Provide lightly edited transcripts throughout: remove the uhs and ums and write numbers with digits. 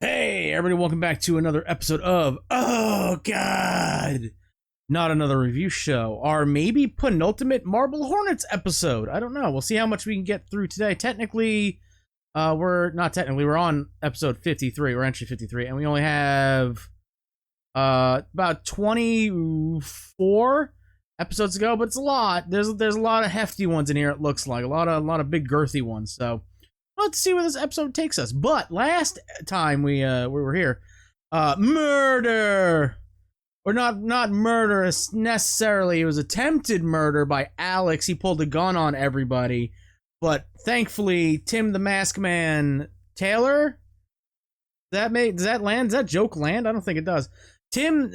Hey, everybody, welcome back to another episode of Oh God! Not another review show, or maybe penultimate Marble Hornets episode. I don't know. We'll see how much we can get through today. Technically, we're on episode 53, we're entry 53, and we only have about 24 episodes to go, but it's a lot. There's a lot of hefty ones in here, it looks like. A lot of big girthy ones, so let's see where this episode takes us. But last time we were here, murder, or not murder necessarily. It was attempted murder by Alex. He pulled a gun on everybody, but thankfully, Tim the Mask Man Taylor. Does that land? Does that joke land? I don't think it does. Tim,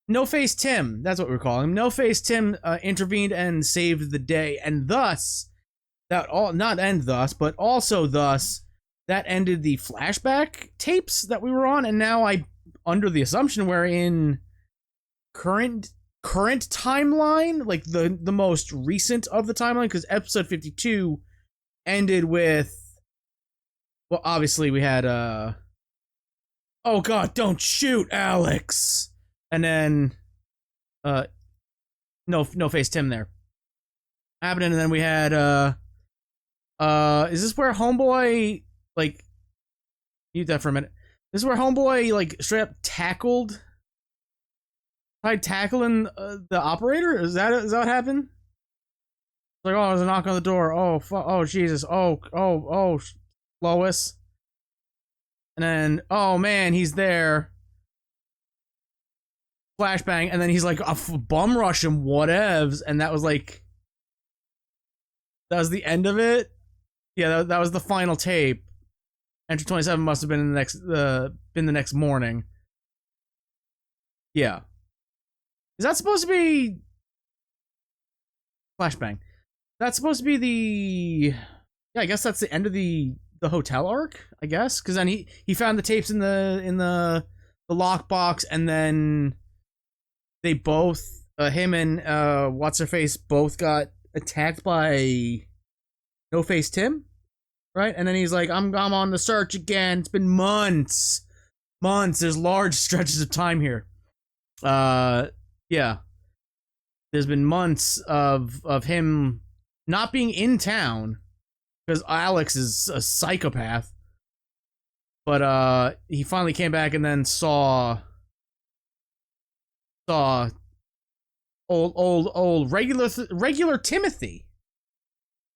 No Face Tim. That's what we're calling him. No Face Tim intervened and saved the day, and thus. That also thus that ended the flashback tapes that we were on, and now under the assumption we're in current timeline, like the most recent of the timeline, because episode 52 ended with, well, obviously we had oh God, don't shoot, Alex, and then no Face Tim there happening, and then we had is this where Homeboy, like, mute that for a minute. This is where Homeboy, like, straight up tried tackling the operator? Is that what happened? Like, oh, there's a knock on the door. Oh, oh, Jesus. Oh, Lois. And then, oh, man, he's there. Flashbang, and then he's like, bum rush him, whatevs. And that was like, that was the end of it. Yeah, that was the final tape. Entry 27 must have been in the next morning. Yeah. Is that supposed to be flashbang? That's supposed to be the, yeah, I guess that's the end of the hotel arc, I guess, because then he found the tapes in the lockbox, and then they both him and what's her face both got attacked by No Face Tim, right? And then he's like, I'm on the search again. It's been months. There's large stretches of time here. Yeah. There's been months of him not being in town because Alex is a psychopath. But he finally came back and then saw old regular Timothy.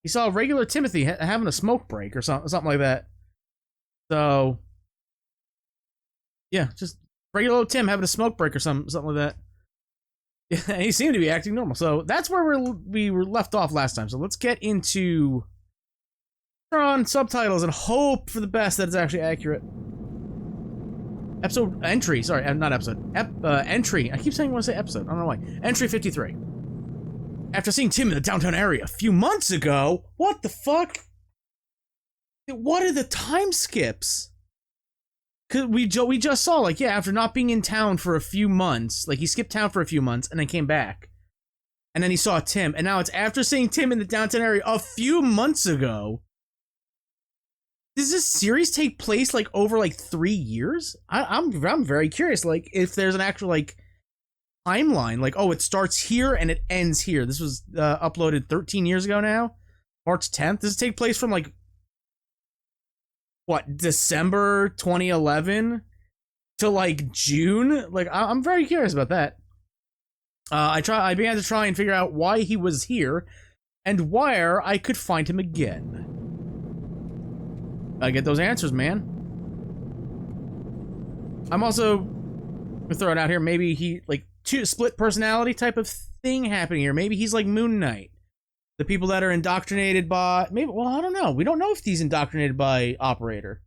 He saw regular Timothy having a smoke break or something like that. So, yeah, just regular old Tim having a smoke break or something like that. Yeah, he seemed to be acting normal. So that's where we were left off last time. So let's get into, turn on subtitles and hope for the best that it's actually accurate. Episode entry, sorry, not episode. Entry. I keep saying I want to say episode. I don't know why. Entry 53. After seeing Tim in the downtown area a few months ago, what the fuck? What are the time skips? Cause we just saw, like, yeah, after not being in town for a few months, like, he skipped town for a few months and then came back. And then he saw Tim, and now it's after seeing Tim in the downtown area a few months ago. Does this series take place, like, over, like, 3 years? I'm very curious, like, if there's an actual, like, timeline, like, oh, it starts here and it ends here. This was uploaded 13 years ago now, March 10th. Does it take place from, like, what, December 2011 to, like, June? Like, I'm very curious about that. I began to try and figure out why he was here and where I could find him again. I get those answers, man. I'm also gonna throw it out here. Maybe he, like, split personality type of thing happening here. Maybe he's like Moon Knight. The people that are indoctrinated by, maybe, well, I don't know. We don't know if he's indoctrinated by Operator.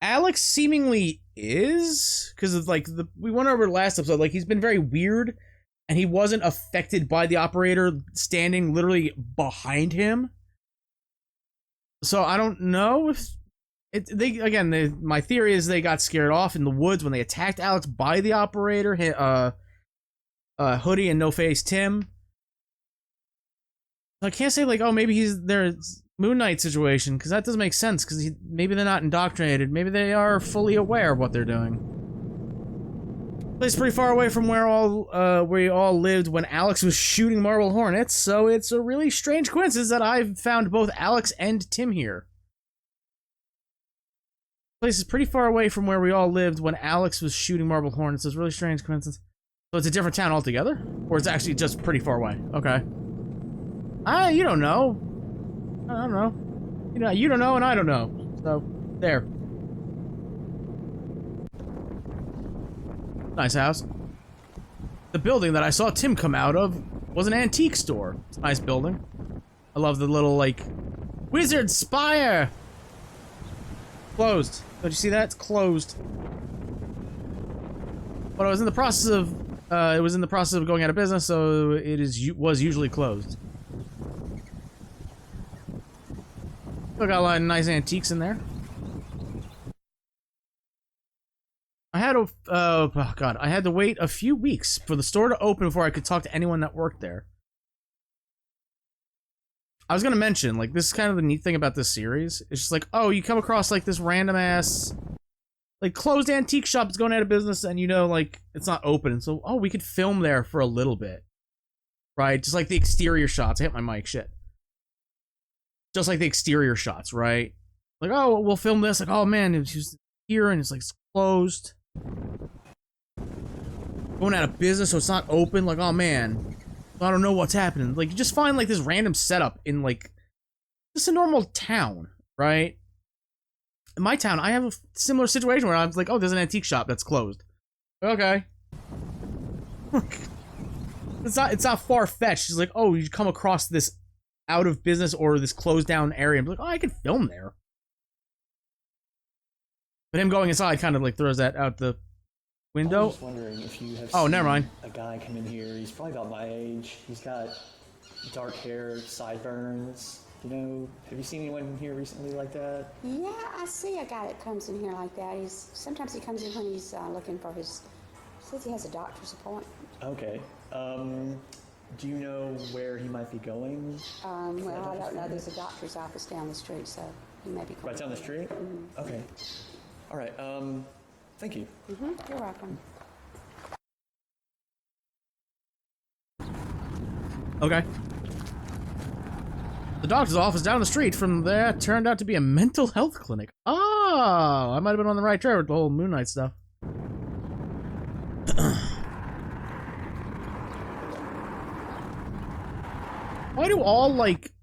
Alex seemingly is, because of, like, we went over the last episode, like, he's been very weird, and he wasn't affected by the Operator standing literally behind him. So I don't know if my theory is they got scared off in the woods when they attacked Alex by the Operator, Hoodie and No Face Tim. I can't say, like, oh, maybe he's there Moon Knight situation, because that doesn't make sense, because maybe they're not indoctrinated. Maybe they are fully aware of what they're doing. Place pretty far away from where we all lived when Alex was shooting Marble Hornets, so it's a really strange coincidence that I've found both Alex and Tim here. Place is pretty far away from where we all lived when Alex was shooting Marble Hornets. It's a really strange coincidence. So it's a different town altogether? Or it's actually just pretty far away? Okay. You don't know. I don't know. You don't know and I don't know. So, there. Nice house. The building that I saw Tim come out of was an antique store. It's a nice building. I love the little, like, Wizard Spire! Closed. Don't you see that? It's closed. But I was in the process of, going out of business, so was usually closed. Still got a lot of nice antiques in there. I had to wait a few weeks for the store to open before I could talk to anyone that worked there. I was gonna mention, like, this is kind of the neat thing about this series. It's just like, oh, you come across, like, this random-ass, like, closed antique shop that's going out of business, and you know, like, it's not open, and so, oh, we could film there for a little bit. Right? Just like the exterior shots. I hit my mic, shit. Just like the exterior shots, right? Like, oh, we'll film this, like, oh, man, it's just here, and it's, like, it's closed. Going out of business, so it's not open. Like, oh man, I don't know what's happening. Like, you just find like this random setup in like just a normal town, right? In my town, I have a similar situation where I was like, oh, there's an antique shop that's closed. Okay. it's not far fetched. It's like, oh, you come across this out of business or this closed down area and be like, oh, I could film there. But him going inside kind of like throws that out the window. I was just wondering if you have seen never mind. A guy come in here. He's probably about my age. He's got dark hair, sideburns. You know, have you seen anyone here recently like that? Yeah, I see a guy that comes in here like that. Sometimes he comes in when he's looking for says he has a doctor's appointment. Okay. Do you know where he might be going? Well, I don't know. There's a doctor's office down the street, so he may be going. Right down the street? Mm-hmm. Okay. All right, thank you. Mm-hmm, you're welcome. Okay. The doctor's office down the street from there turned out to be a mental health clinic. Oh, I might have been on the right track with the whole Moon Knight stuff. Why do all, like,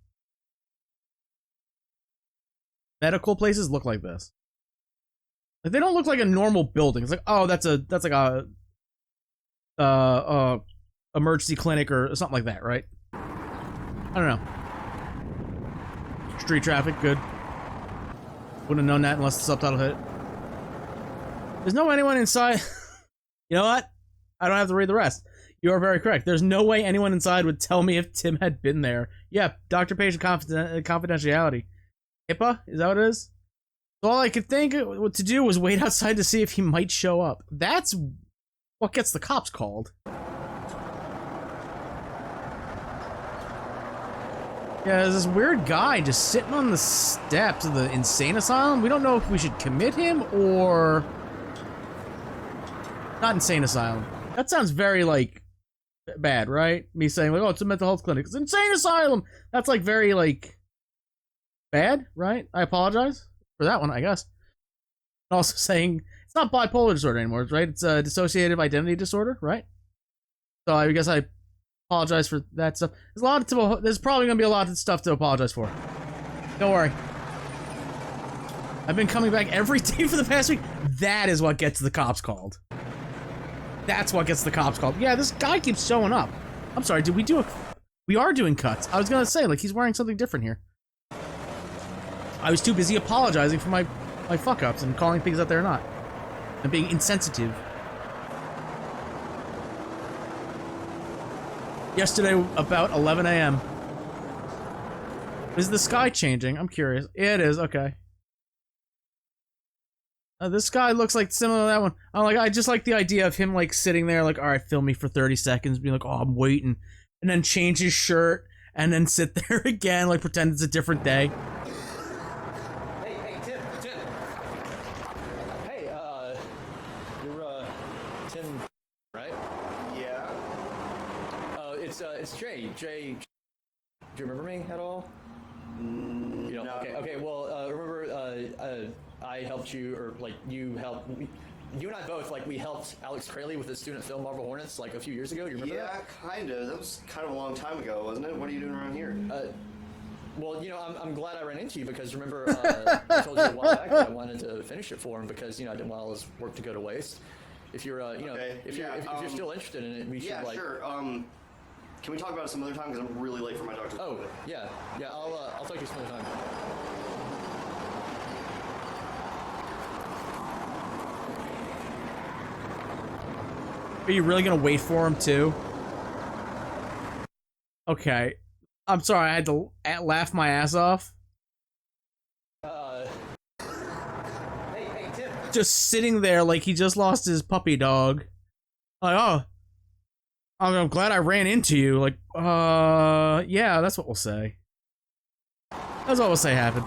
medical places look like this? Like, they don't look like a normal building. It's like, oh, that's like a emergency clinic or something like that, right? I don't know. Street traffic, good. Wouldn't have known that unless the subtitle hit. There's no anyone inside. You know what? I don't have to read the rest. You are very correct. There's no way anyone inside would tell me if Tim had been there. Yeah, doctor-patient confidentiality. HIPAA? Is that what it is? So all I could think what to do was wait outside to see if he might show up. That's what gets the cops called. Yeah, there's this weird guy just sitting on the steps of the insane asylum. We don't know if we should commit him or... Not insane asylum. That sounds very, like, bad, right? Me saying, like, oh, it's a mental health clinic. It's an insane asylum! That's, like, very, like, bad, right? I apologize for that one, I guess. Also saying, it's not bipolar disorder anymore, right? It's a dissociative identity disorder, right? So I guess I apologize for that stuff. There's probably gonna be a lot of stuff to apologize for. Don't worry. I've been coming back every day for the past week. That is what gets the cops called. That's what gets the cops called. Yeah, this guy keeps showing up. I'm sorry, did we do a... We are doing cuts. I was gonna say, like, he's wearing something different here. I was too busy apologizing for my fuck-ups and calling things that they're not. And being insensitive. Yesterday, about 11 a.m. Is the sky changing? I'm curious. Yeah, it is. Okay. This guy looks like similar to that one. I just like the idea of him, like, sitting there, like, all right, film me for 30 seconds, being like, oh, I'm waiting. And then change his shirt, and then sit there again, like pretend it's a different day. Hey, Tim. Hey, you're Tim, right? Yeah. It's Jay. Jay, do you remember me at all? You don't? No. Okay. Well, remember, I helped you, or like you helped. You and I both, like, we helped Alex Crayley with the student film Marble Hornets like a few years ago. Do you remember that? Yeah, kind of. That was kind of a long time ago, wasn't it? What are you doing around here? Well, you know, I'm glad I ran into you because remember I told you a while back that I wanted to finish it for him because I didn't want all his work to go to waste. If you're Okay, if yeah, you're still interested in it, we should Yeah, like. sure. Can we talk about it some other time? Because I'm really late for my doctor's Oh, appointment. yeah. I'll talk to you some other time. Are you really gonna wait for him too? Okay. I'm sorry, I had to laugh my ass off. Hey, Tim. Just sitting there like he just lost his puppy dog. Like, oh, I'm glad I ran into you. Like, yeah, that's what we'll say. That's what we'll say happened.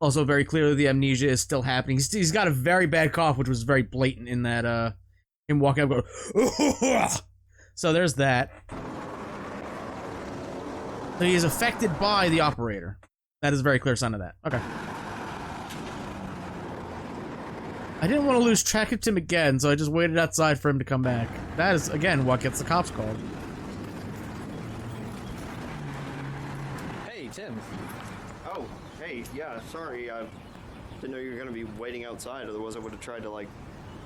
Also, very clearly the amnesia is still happening. He's got a very bad cough, which was very blatant in that, him walking up going, so there's that. So he is affected by the operator. That is a very clear sign of that. Okay. I didn't want to lose track of Tim again, so I just waited outside for him to come back. That is, again, what gets the cops called. Hey, Tim. Oh, hey, yeah, sorry. I didn't know you were going to be waiting outside, otherwise I would have tried to, like,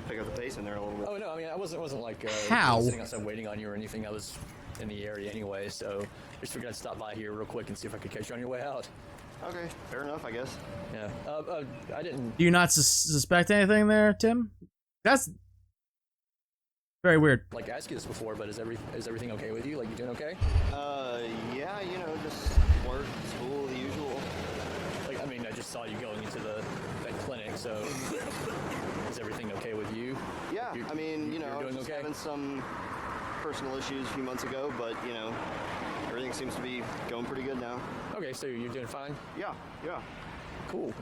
pick up the pace in there a little bit. Oh no, I mean I wasn't like How? sitting outside waiting on you or anything. I was in the area anyway, so just figured I'd stop by here real quick and see if I could catch you on your way out. Okay, fair enough, I guess. Yeah. I didn't. Do you not suspect anything there, Tim? That's very weird. Like ask you this before, but is everything okay with you? Like you doing okay? Yeah, just work, school, the usual. Like I mean, I just saw you going into that clinic, so is everything okay with you? Yeah, I mean, you're I was doing just okay? having some personal issues a few months ago, but, everything seems to be going pretty good now. Okay, so you're doing fine. Yeah. Cool.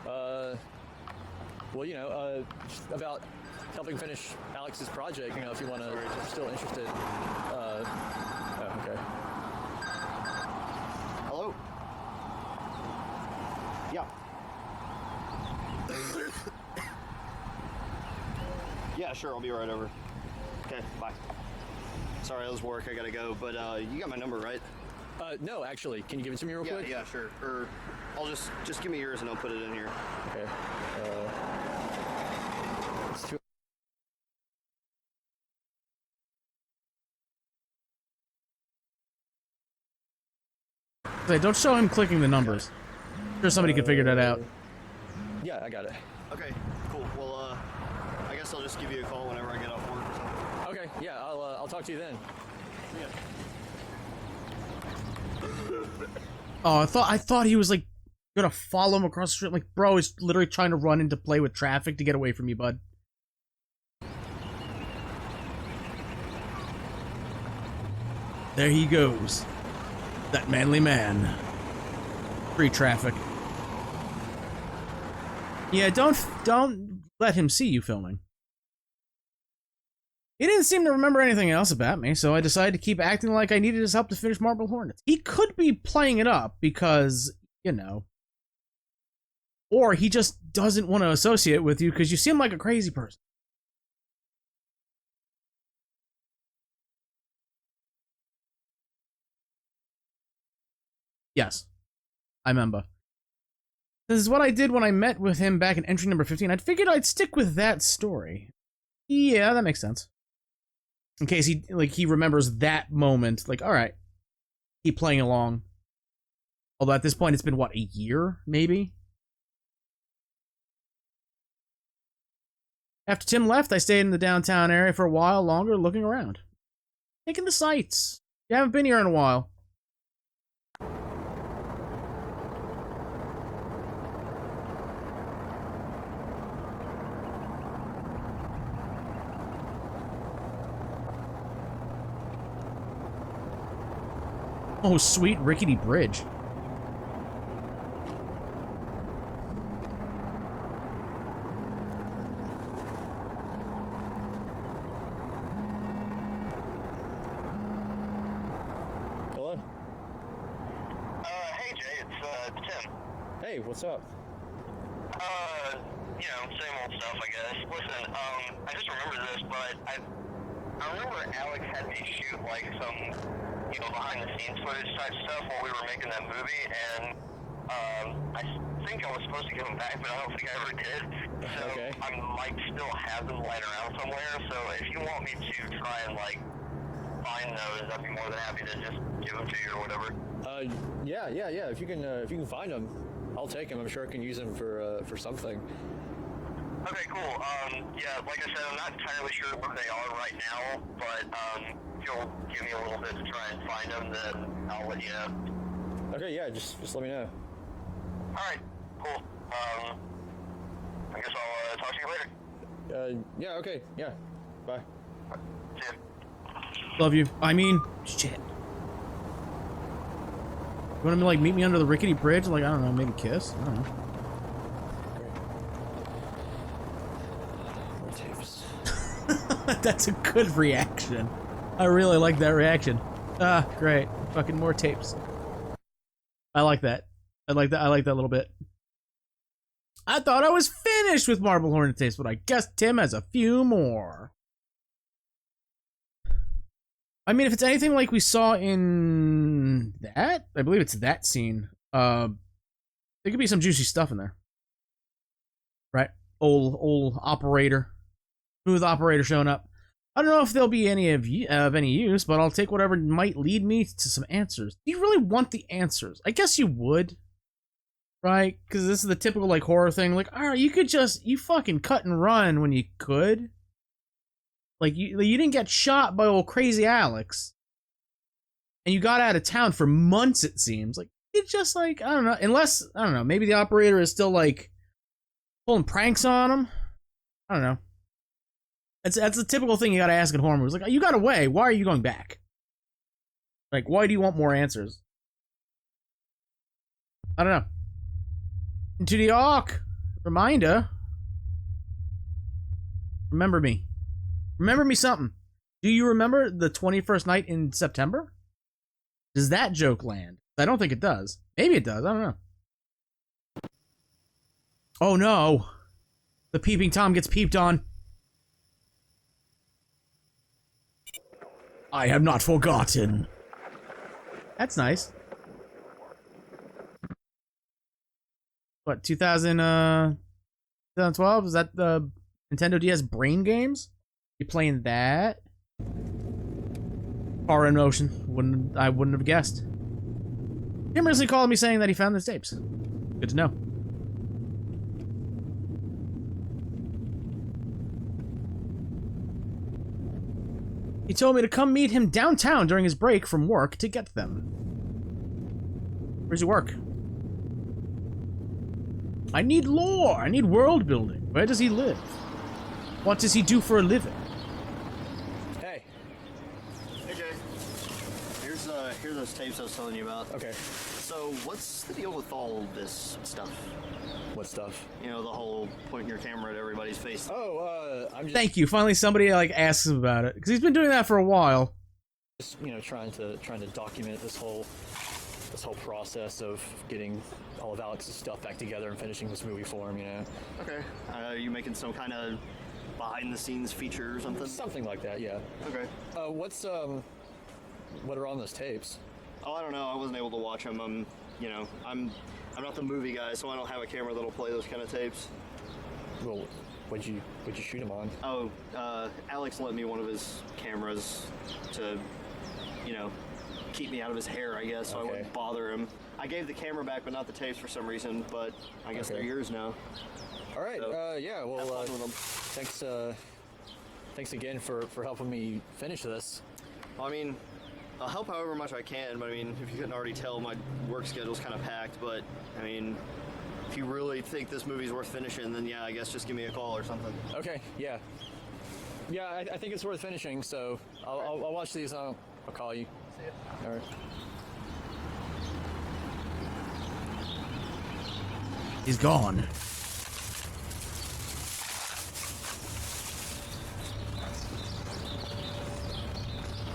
Well, just about helping finish Alex's project. If you want to, if you're still interested. Oh, okay. Hello? Yeah. Yeah, sure, I'll be right over. Okay, bye. Sorry, that was work, I gotta go, but you got my number, right? No, actually, can you give it to me real quick? Yeah, sure. Or I'll just give me yours and I'll put it in here. Okay. It's too. Say, don't show him clicking the numbers. I'm sure somebody could figure that out. Yeah, I got it. Okay, cool. Well, I guess I'll just give you a call whenever I get off work or something. Okay. Yeah, I'll talk to you then. Yeah. Oh, I thought he was like gonna follow him across the street. Like, bro, he's literally trying to run into play with traffic to get away from you, bud. There he goes. That manly man. Free traffic. Yeah, don't let him see you filming. He didn't seem to remember anything else about me, so I decided to keep acting like I needed his help to finish Marble Hornets. He could be playing it up because, or he just doesn't want to associate with you because you seem like a crazy person. Yes, I remember. This is what I did when I met with him back in entry number 15. I figured I'd stick with that story. Yeah, that makes sense. In case he remembers that moment. Like, alright. Keep playing along. Although at this point it's been, what, a year, maybe? After Tim left, I stayed in the downtown area for a while longer, looking around. Taking the sights. You haven't been here in a while. Oh, sweet rickety bridge. Hello? Hey Jay, it's Tim. Hey, what's up? You know, same old stuff, I guess. Listen, I just remembered this, but I remember Alex had me shoot like some, you know, behind the scenes footage type stuff while we were making that movie, and I think I was supposed to give them back, but I don't think I ever did. So Okay. I might still have them lying around somewhere. So if you want me to try and like find those, I'd be more than happy to just give them to you or whatever. Yeah. If you can find them, I'll take them. I'm sure I can use them for something. Okay, cool. Yeah, like I said, I'm not entirely sure where they are right now, but if you'll give me a little bit to try and find them, then I'll let you know. Okay, yeah, just let me know. Alright, cool. I guess I'll talk to you later. Yeah, okay, yeah. Bye. See ya. Love you. I mean, shit. You want to like meet me under the rickety bridge? Like, I don't know, maybe kiss? I don't know. More tapes. That's a good reaction. I really like that reaction. Ah, great. Fucking more tapes. I like that. I like that a little bit. I thought I was finished with Marble Hornet tapes, but I guess Tim has a few more. I mean, if it's anything like we saw in that, I believe it's that scene, there could be some juicy stuff in there. Right? Old operator. Smooth operator showing up. I don't know if there'll be any of any use, but I'll take whatever might lead me to some answers. Do you really want the answers? I guess you would. Right? Because this is the typical, like, horror thing. Like, alright, you fucking cut and run when you could. Like, you didn't get shot by old crazy Alex. And you got out of town for months, it seems. Like, it's just like, I don't know. Unless, I don't know, maybe the operator is still, like, pulling pranks on him. I don't know. That's a typical thing you gotta ask in horror movies. Like, you got away. Why are you going back? Like, why do you want more answers? I don't know. Into the Ark. Reminder. Remember me. Remember me something. Do you remember the 21st night in September? Does that joke land? I don't think it does. Maybe it does. I don't know. Oh no. The peeping Tom gets peeped on. I have not forgotten. That's nice. What, 2012? Is that the Nintendo DS Brain Games? You playing that? Horror in Motion. I wouldn't have guessed. Tim recently called me saying that he found the tapes. Good to know. He told me to come meet him downtown during his break from work to get them. Where's he work? I need lore. I need world building. Where does he live? What does he do for a living? Hey. Hey Jay. Here's those tapes I was telling you about. Okay. So what's the deal with all this stuff? What stuff? You know, the whole pointing your camera at everybody's face. Oh, I'm just, Thank you. Finally, somebody like asks him about it because he's been doing that for a while. you know, trying to document this whole process of getting all of Alex's stuff back together and finishing this movie for him. You know. Okay. Are you making some kind of behind-the-scenes feature or something? Something like that. Yeah. Okay. What are on those tapes? Oh, I don't know. I wasn't able to watch them. I'm not the movie guy, so I don't have a camera that'll play those kind of tapes. Well, what'd you shoot him on? Oh, Alex lent me one of his cameras to, you know, keep me out of his hair, I guess, so I wouldn't bother him. I gave the camera back, but not the tapes for some reason, but I guess they're yours now. All right, So, yeah, well, have fun with them. thanks again for helping me finish this. Well, I mean, I'll help however much I can, but I mean, if you couldn't already tell, my work schedule's kind of packed, but I mean, if you really think this movie's worth finishing, then yeah, I guess just give me a call or something. Okay, yeah. Yeah, I think it's worth finishing, so I'll watch these and I'll call you. See ya. All right. He's gone.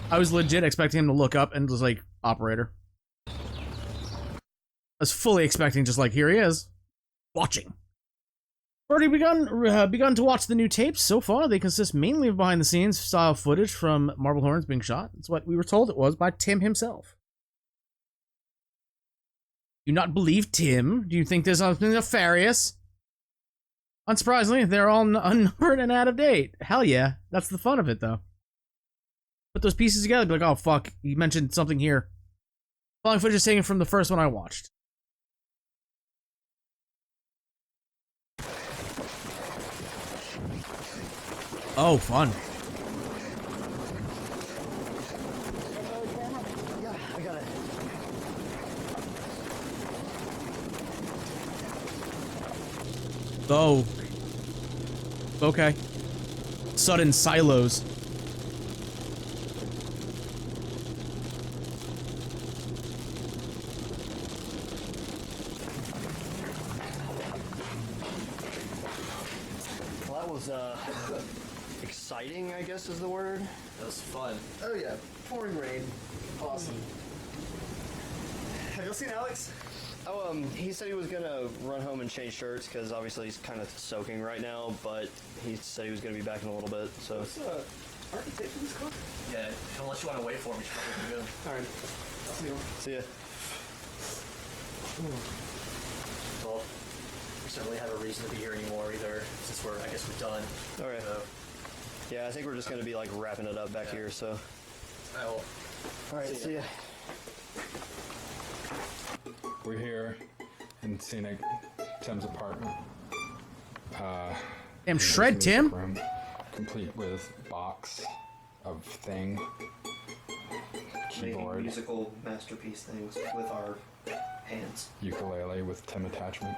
I was legit expecting him to look up and was like, operator. I was fully expecting just like, here he is, watching. Already begun to watch the new tapes. So far, they consist mainly of behind-the-scenes style footage from Marble Hornets being shot. That's what we were told it was by Tim himself. Do you not believe Tim? Do you think there's something nefarious? Unsurprisingly, they're all unnumbered and out of date. Hell yeah, that's the fun of it, though. Put those pieces together, be like, oh fuck, you mentioned something here. Following footage is taken from the first one I watched. Oh, fun. Yeah, I got it. Oh. Okay. Sudden silos. Well, that was, exciting, I guess is the word. That was fun. Oh yeah, pouring rain. Awesome. Have you seen Alex? Oh, he said he was gonna run home and change shirts because obviously he's kind of soaking right now, but he said he was gonna be back in a little bit, so. What's architect in this car? Yeah, unless you want to wait for him, you should probably go. Alright. See you. See ya. Well, we certainly have a reason to be here anymore either, since we're, I guess we're done. Alright. So, Yeah, I think we're just gonna be like wrapping it up back here, so. I'll Alright, see ya. We're here in scenic Tim's apartment. Damn, shred, Tim. Room, complete with box of thing, keyboard, Musical masterpiece things with our hands. ukulele with Tim attachment,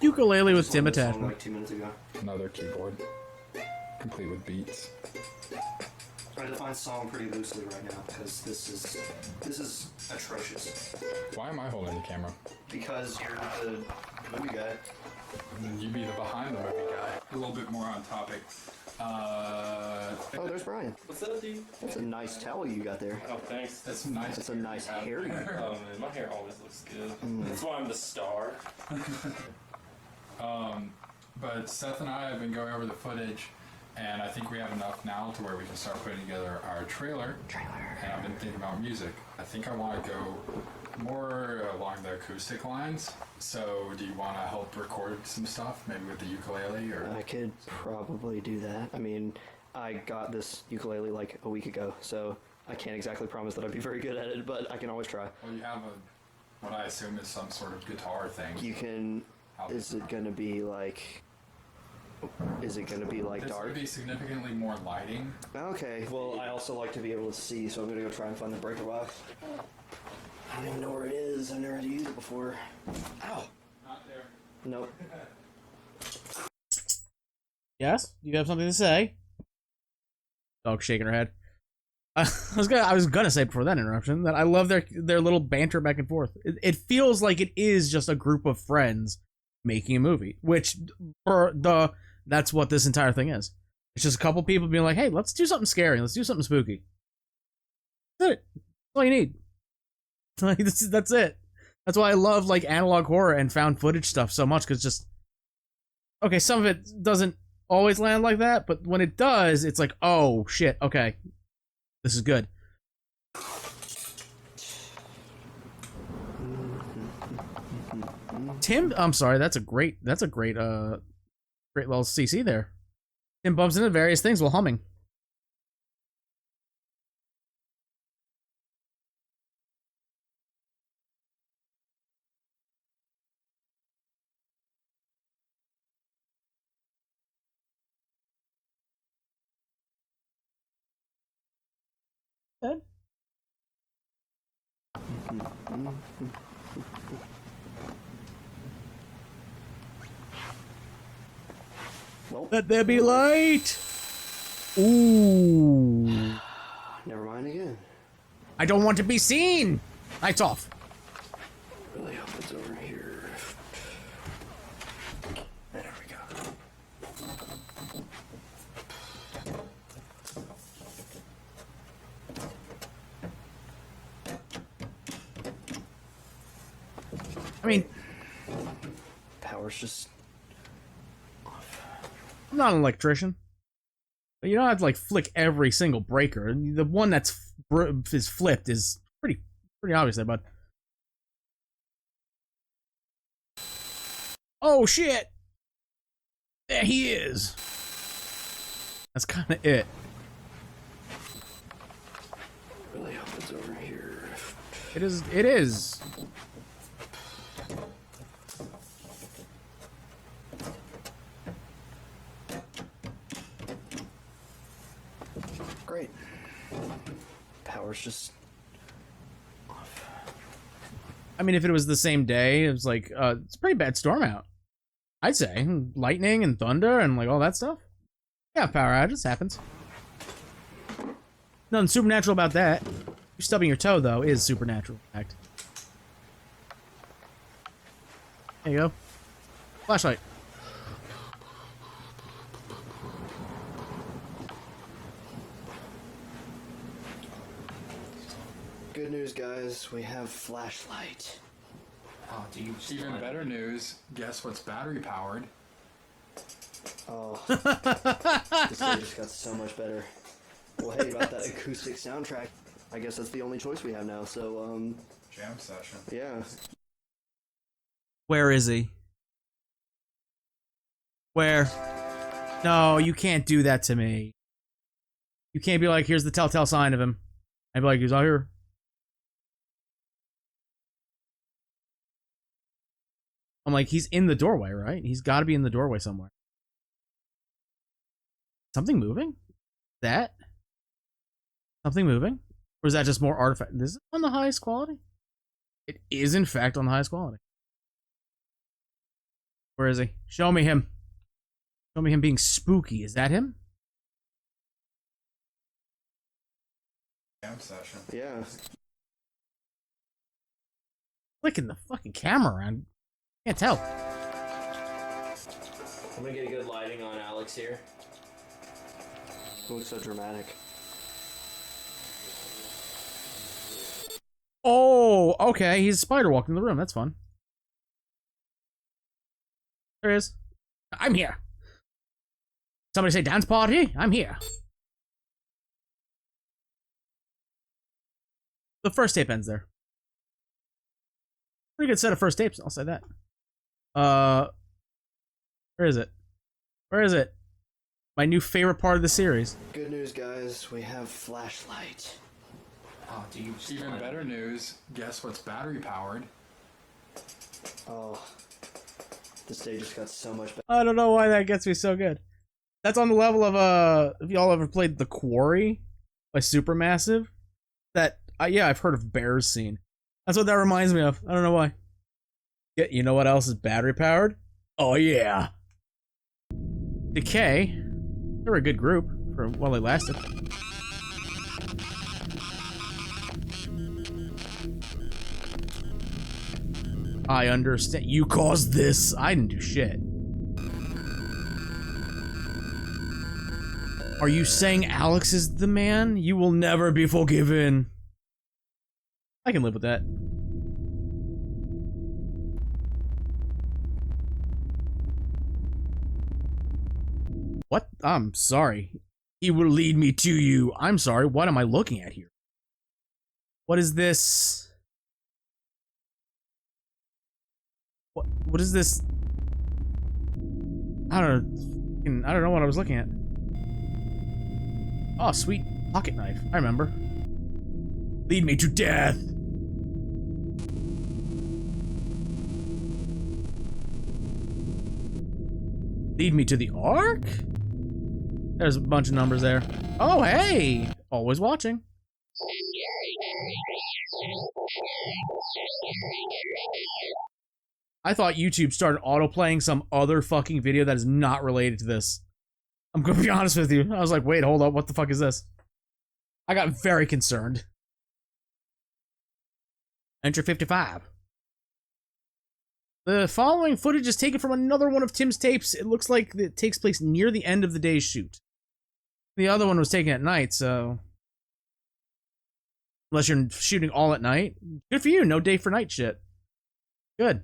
Ukulele with Tim attachment. Like 2 minutes ago. another keyboard, complete with beats. I define song pretty loosely right now because this is atrocious. Why am I holding the camera? Because you're the movie guy. You be the behind the movie guy. A little bit more on topic. Oh, there's Brian. What's up, dude? That's a nice towel you got there. Oh, thanks. That's nice. That's a nice hair. Oh, man, my hair always looks good. That's why I'm the star. But Seth and I have been going over the footage, and I think we have enough now to where we can start putting together our trailer. And I've been thinking about music. I think I want to go more along the acoustic lines. So do you want to help record some stuff, maybe with the ukulele or? I could probably do that. I mean, I got this ukulele like a week ago, so I can't exactly promise that I'd be very good at it, but I can always try. Well, you have what I assume is some sort of guitar thing. You can. Is it gonna be like? Is it gonna be like There's dark? going to be significantly more lighting. Okay. Well, I also like to be able to see, so I'm gonna go try and find the breaker box. I don't even know where it is. I've never had to use it before. Ow. Not there. Nope. Yes? You have something to say? Dog shaking her head. I was gonna say before that interruption that I love their little banter back and forth. It feels like it is just a group of friends making a movie, which that's what this entire thing is. It's just a couple people being like, "Hey, let's do something scary. Let's do something spooky." That's it. That's all you need. Like, that's it. That's why I love like analog horror and found footage stuff so much, because just okay, some of it doesn't always land like that, but when it does, it's like, oh shit, okay, this is good. Tim, I'm sorry, that's a great great little CC there. Tim bumps into various things while humming. Good. Well, Let there be light. Ooh. never mind again. I don't want to be seen. Lights off. Really hope it's over here. Power's just I'm not an electrician. But you don't have to like flick every single breaker. The one that's is flipped is pretty obvious there, bud. Oh shit! There he is. That's kind of it. really hope it's over here. It is. It is. Great. Power's just off. I mean, if it was the same day, it was like it's a pretty bad storm out. I'd say lightning and thunder and like all that stuff. Yeah, power outages happens. Nothing supernatural about that. You stubbing your toe though is supernatural. In fact. There you go. Flashlight. Good news, guys. We have flashlight. Oh, dude. Even better news. Guess what's battery powered? Oh, this day just got so much better. Well, hey, about that acoustic soundtrack, I guess that's the only choice we have now. So, Jam session. yeah. Where is he? Where? No, you can't do that to me. You can't be like, here's the telltale sign of him. I'd be like, he's out here. I'm like, he's in the doorway, right? He's got to be in the doorway somewhere. Something moving? That? Something moving? Or is that just more artifact? This is on the highest quality? It is, in fact, on the highest quality. Where is he? Show me him. Show me him being spooky. Is that him? Jam session. Yeah. Flicking the fucking camera around. Can't tell. I'm gonna get a good lighting on Alex here. It looks so dramatic. Oh, okay. He's spider walking the room. That's fun. There he is. I'm here. Somebody say dance party? I'm here. The first tape ends there. Pretty good set of first tapes, I'll say that. Where is it? Where is it? My new favorite part of the series. Good news, guys. We have flashlight. Oh, dude. Even better news. Guess what's battery powered? Oh, this day just got so much better. I don't know why that gets me so good. That's on the level of, if y'all ever played The Quarry by Supermassive. That, yeah, I've heard of Bear's scene. That's what that reminds me of. I don't know why. Yeah, you know what else is battery powered? Oh, yeah. Decay. They were a good group for while they lasted. I understand. You caused this. I didn't do shit. Are you saying Alex is the man? You will never be forgiven. I can live with that. What? I'm sorry. He will lead me to you. I'm sorry. What am I looking at here? What is this? What is this? I don't know what I was looking at. Oh, sweet pocket knife. I remember. Lead me to death. Lead me to the Ark? There's a bunch of numbers there. Oh, hey! Always watching. I thought YouTube started autoplaying some other fucking video that is not related to this. I'm gonna be honest with you. I was like, wait, hold up, what the fuck is this? I got very concerned. Enter 55. The following footage is taken from another one of Tim's tapes. It looks like it takes place near the end of the day's shoot. The other one was taken at night, so... Unless you're shooting all at night. Good for you, no day for night shit. Good.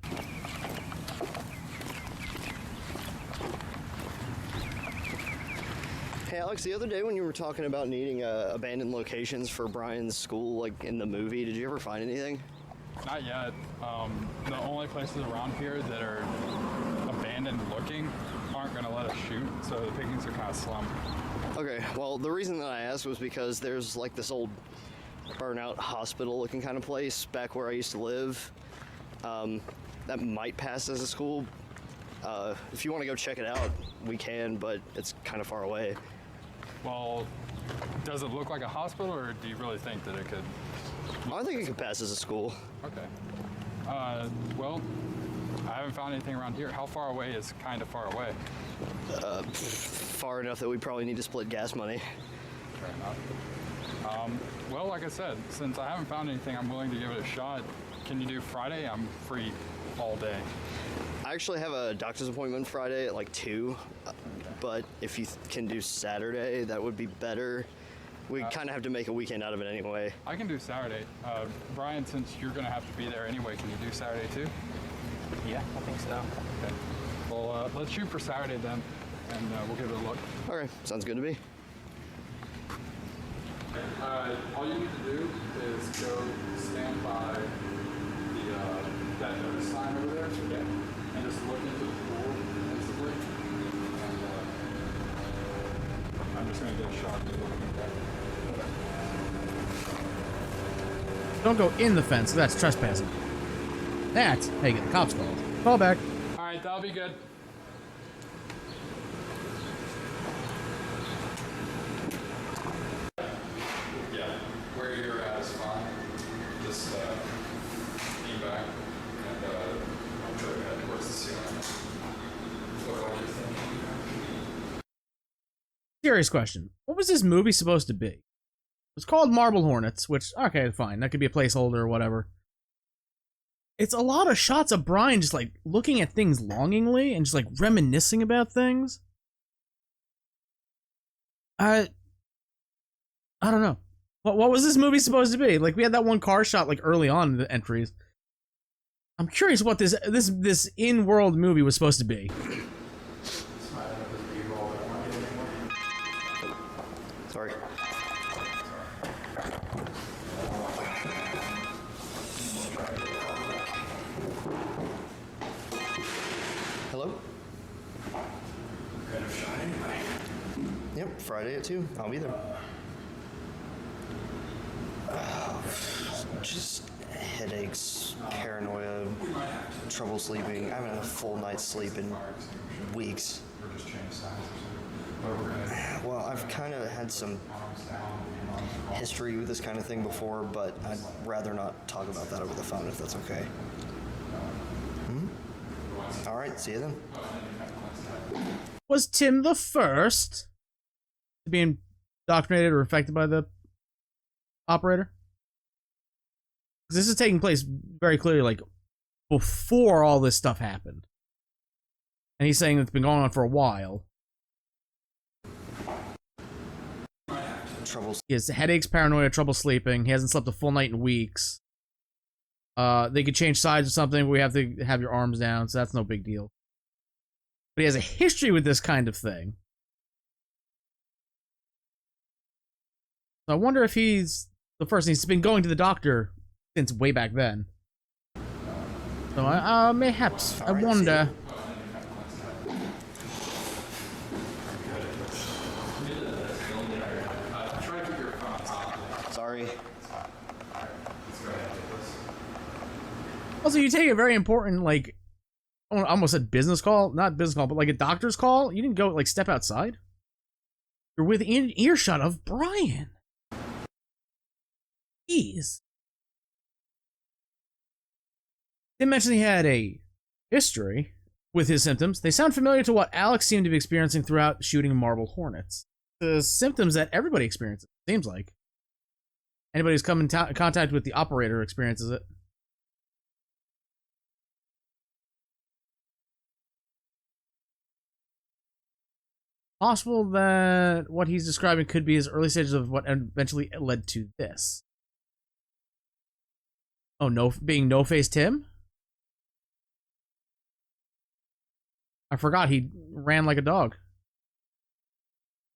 Hey Alex, the other day when you were talking about needing abandoned locations for Brian's school, like in the movie, did you ever find anything? Not yet. The only places around here that are abandoned looking aren't going to let us shoot, so the pickings are kind of slim. Okay, well, the reason that I asked was because there's like this old burnout hospital looking kind of place back where I used to live that might pass as a school. If you want to go check it out, we can, but it's kind of far away. Well, does it look like a hospital, or do you really think that it could? I think it could pass as a school. Okay. Well, I haven't found anything around here. How far away is kind of far away? Far enough that we probably need to split gas money. Fair enough. Well, like I said, since I haven't found anything, I'm willing to give it a shot. Can you do Friday? I'm free all day. I actually have a doctor's appointment Friday at like 2, but if you can do Saturday, that would be better. We kind of have to make a weekend out of it anyway. I can do Saturday. Brian, since you're going to have to be there anyway, can you do Saturday too? Yeah, I think so. Okay. Well, let's shoot for Saturday then, and we'll give it a look. Okay, sounds good to me. All you need to do is go stand by that notice sign over there, and just look into the pool instantly. And I'm just going to get a shot. Don't go in the fence, that's trespassing. That's how you get the cops called. Call back. Alright, that'll be good. Yeah, where you're at is fine. Just lean back and I'll try to head towards the ceiling. Look like you're thinking. Serious question. What was this movie supposed to be? It's called Marble Hornets, which, okay, fine. That could be a placeholder or whatever. It's a lot of shots of Brian just, like, looking at things longingly and just, like, reminiscing about things. I don't know. What was this movie supposed to be? Like, we had that one car shot, like, early on in the entries. I'm curious what this in-world movie was supposed to be. Sorry. Hello? Kind of shot anyway. Yep, Friday at 2. I'll be there. Just headaches, paranoia, trouble sleeping. I haven't had a full night's sleep in weeks. Well, I've kind of had some history with this kind of thing before, but I'd rather not talk about that over the phone if that's okay. All right, see you then. Was Tim the first to be indoctrinated or affected by the operator? Because this is taking place very clearly, like, before all this stuff happened. And he's saying it's been going on for a while. He has headaches, paranoia, trouble sleeping. He hasn't slept a full night in weeks. They could change sides or something, but we have to have your arms down, so that's no big deal. But he has a history with this kind of thing. So I wonder if he's the first. He's been going to the doctor since way back then. So mayhaps, I wonder. Sorry. Also, you take a very important, like, I almost said business call. Not business call, but like a doctor's call. You didn't go, like, step outside. You're within earshot of Brian. Jeez. They mentioned he had a history with his symptoms. They sound familiar to what Alex seemed to be experiencing throughout shooting Marble Hornets. The symptoms that everybody experiences, it seems like. Anybody who's come in contact with the operator experiences it. Possible that what he's describing could be his early stages of what eventually led to this. Oh, no, being No-Face Tim? I forgot he ran like a dog.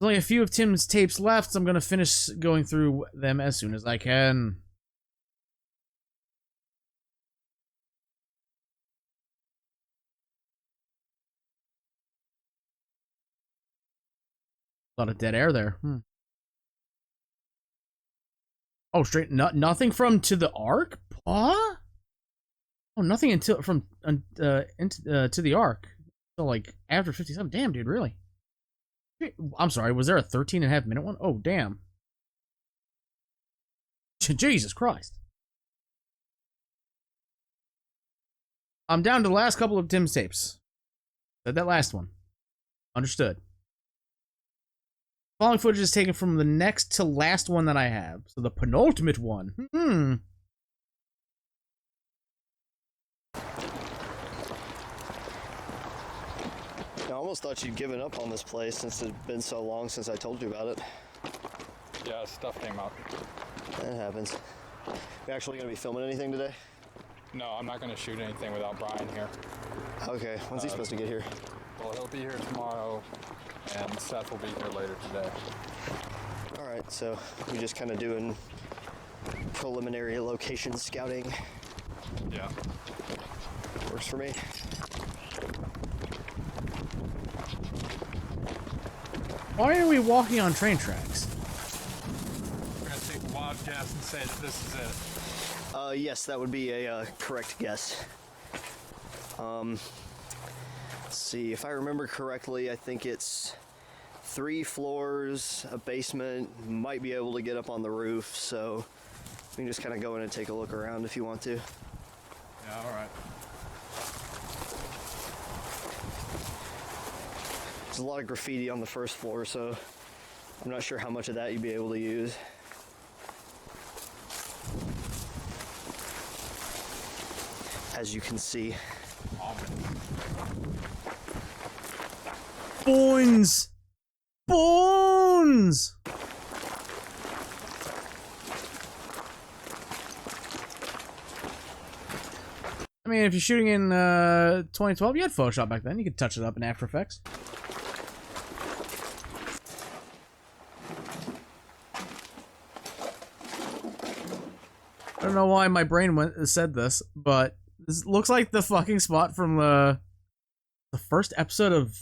only a few of Tim's tapes left, so I'm gonna finish going through them as soon as I can. A lot of dead air there. Oh, straight nothing from To the Ark? Huh? Oh, nothing until from To the Ark. So like after 57. Damn, dude, really? I'm sorry. Was there a 13.5 minute one? Oh, damn. Jesus Christ. I'm down to the last couple of Tim's tapes. Said that last one. Understood. Following footage is taken from the next to last one that I have. So the penultimate one. I almost thought you'd given up on this place since it's been so long since I told you about it. Yeah, stuff came up. That happens. You actually gonna be filming anything today? No, I'm not going to shoot anything without Brian here. Okay, when's he supposed to get here? Well, he'll be here tomorrow, and Seth will be here later today. All right, so we're just kind of doing preliminary location scouting. Yeah. Works for me. Why are we walking on train tracks? We're going to take a wild guess and say that this is it. Yes, that would be a correct guess. Let's see, if I remember correctly, I think it's 3 floors, a basement, might be able to get up on the roof, so you can just kind of go in and take a look around if you want to. Yeah, all right. There's a lot of graffiti on the first floor, so I'm not sure how much of that you'd be able to use. As you can see. Bones! Bones! I mean, if you're shooting in 2012, you had Photoshop back then. You could touch it up in After Effects. I don't know why my brain said this, but this looks like the fucking spot from the first episode of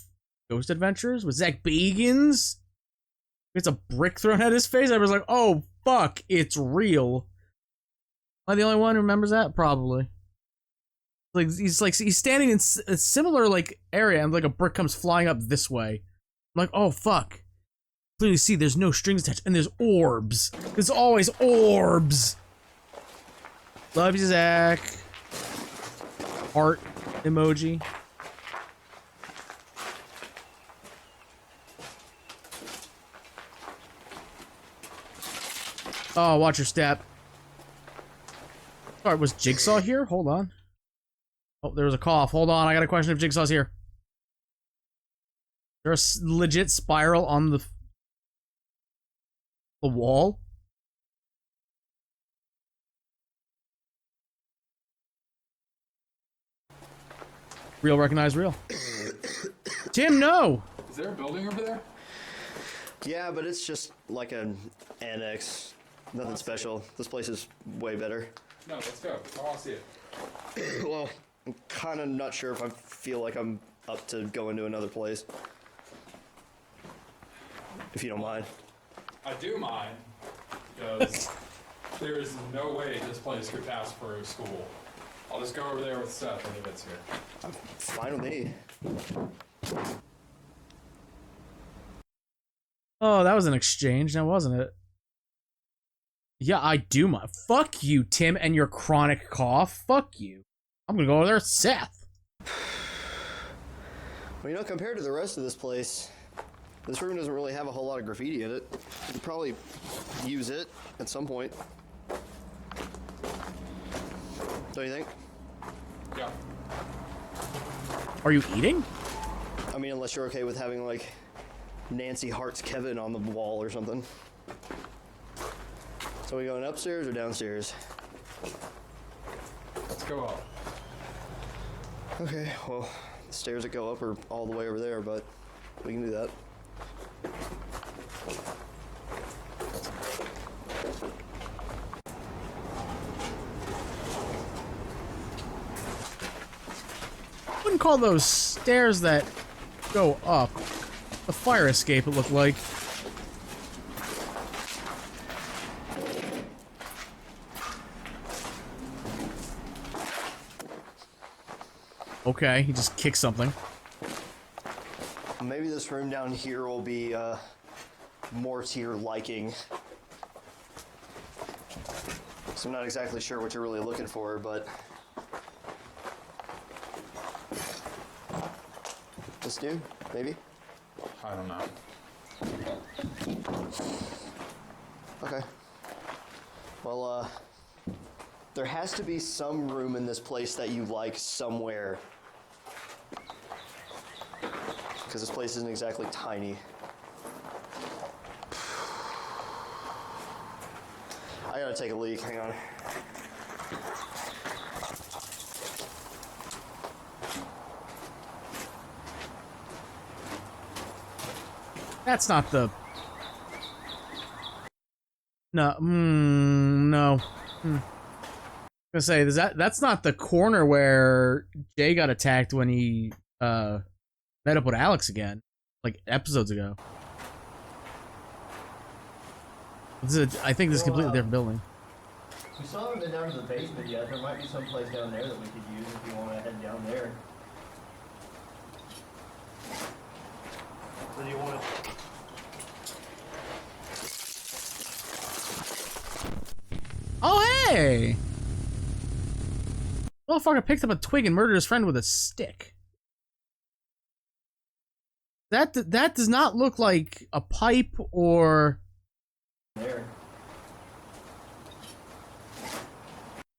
Ghost Adventures with Zach Bagans. It's a brick thrown at his face. I was like, oh fuck, it's real. Am I the only one who remembers that? Probably. He's standing in a similar like area, and like a brick comes flying up this way. I'm like, oh fuck. Clearly see there's no strings attached, and there's orbs. There's always orbs. Love you, Zach. Heart emoji. Oh, watch your step. Alright, was Jigsaw here? Hold on. Oh, there was a cough. Hold on, I got a question if Jigsaw's here. Is there a legit spiral on the wall? Real recognize real. Tim, no! Is there a building over there? Yeah, but it's just like an annex. Nothing special. This place is way better. No, let's go. I want to see it. Well, I'm kind of not sure if I feel like I'm up to going to another place. If you don't mind. I do mind, because there is no way this place could pass for a school. I'll just go over there with Seth when he gets here. Fine with me. Oh, that was an exchange, now wasn't it? Yeah, I do mind. Fuck you, Tim, and your chronic cough. Fuck you. I'm gonna go over there with Seth. Well, you know, compared to the rest of this place, this room doesn't really have a whole lot of graffiti in it. You could probably use it at some point. Don't you think? Yeah. Are you eating? I mean, unless you're okay with having, like, Nancy Hart's Kevin on the wall or something. So we going upstairs or downstairs? Let's go up. Okay, well, the stairs that go up are all the way over there, but we can do that. I wouldn't call those stairs that go up a fire escape, it looked like. Okay, he just kicked something. Maybe this room down here will be more to your liking. So I'm not exactly sure what you're really looking for, but this dude, maybe? I don't know. Okay. Well, there has to be some room in this place that you like somewhere. Because this place isn't exactly tiny. I gotta take a leak, hang on. That's not the... No, no. I was gonna say, that's not the corner where Jay got attacked when he, met up with Alex again, like episodes ago. I think this is a completely different building. We still haven't been down to the basement yet. There might be some place down there that we could use if you want to head down there. So do you want to... Oh, hey! Motherfucker picked up a twig and murdered his friend with a stick. That does not look like a pipe or... There.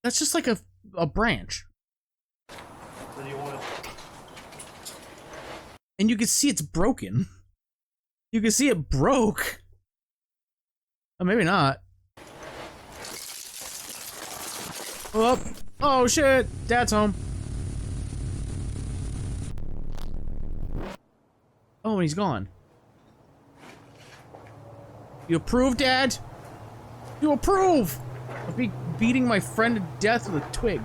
That's just like a branch. So do you want to... And you can see it's broken. You can see it broke. Oh, maybe not. Oh, oh shit! Dad's home. Oh, and he's gone. You approve, Dad? You approve of me beating my friend to death with a twig.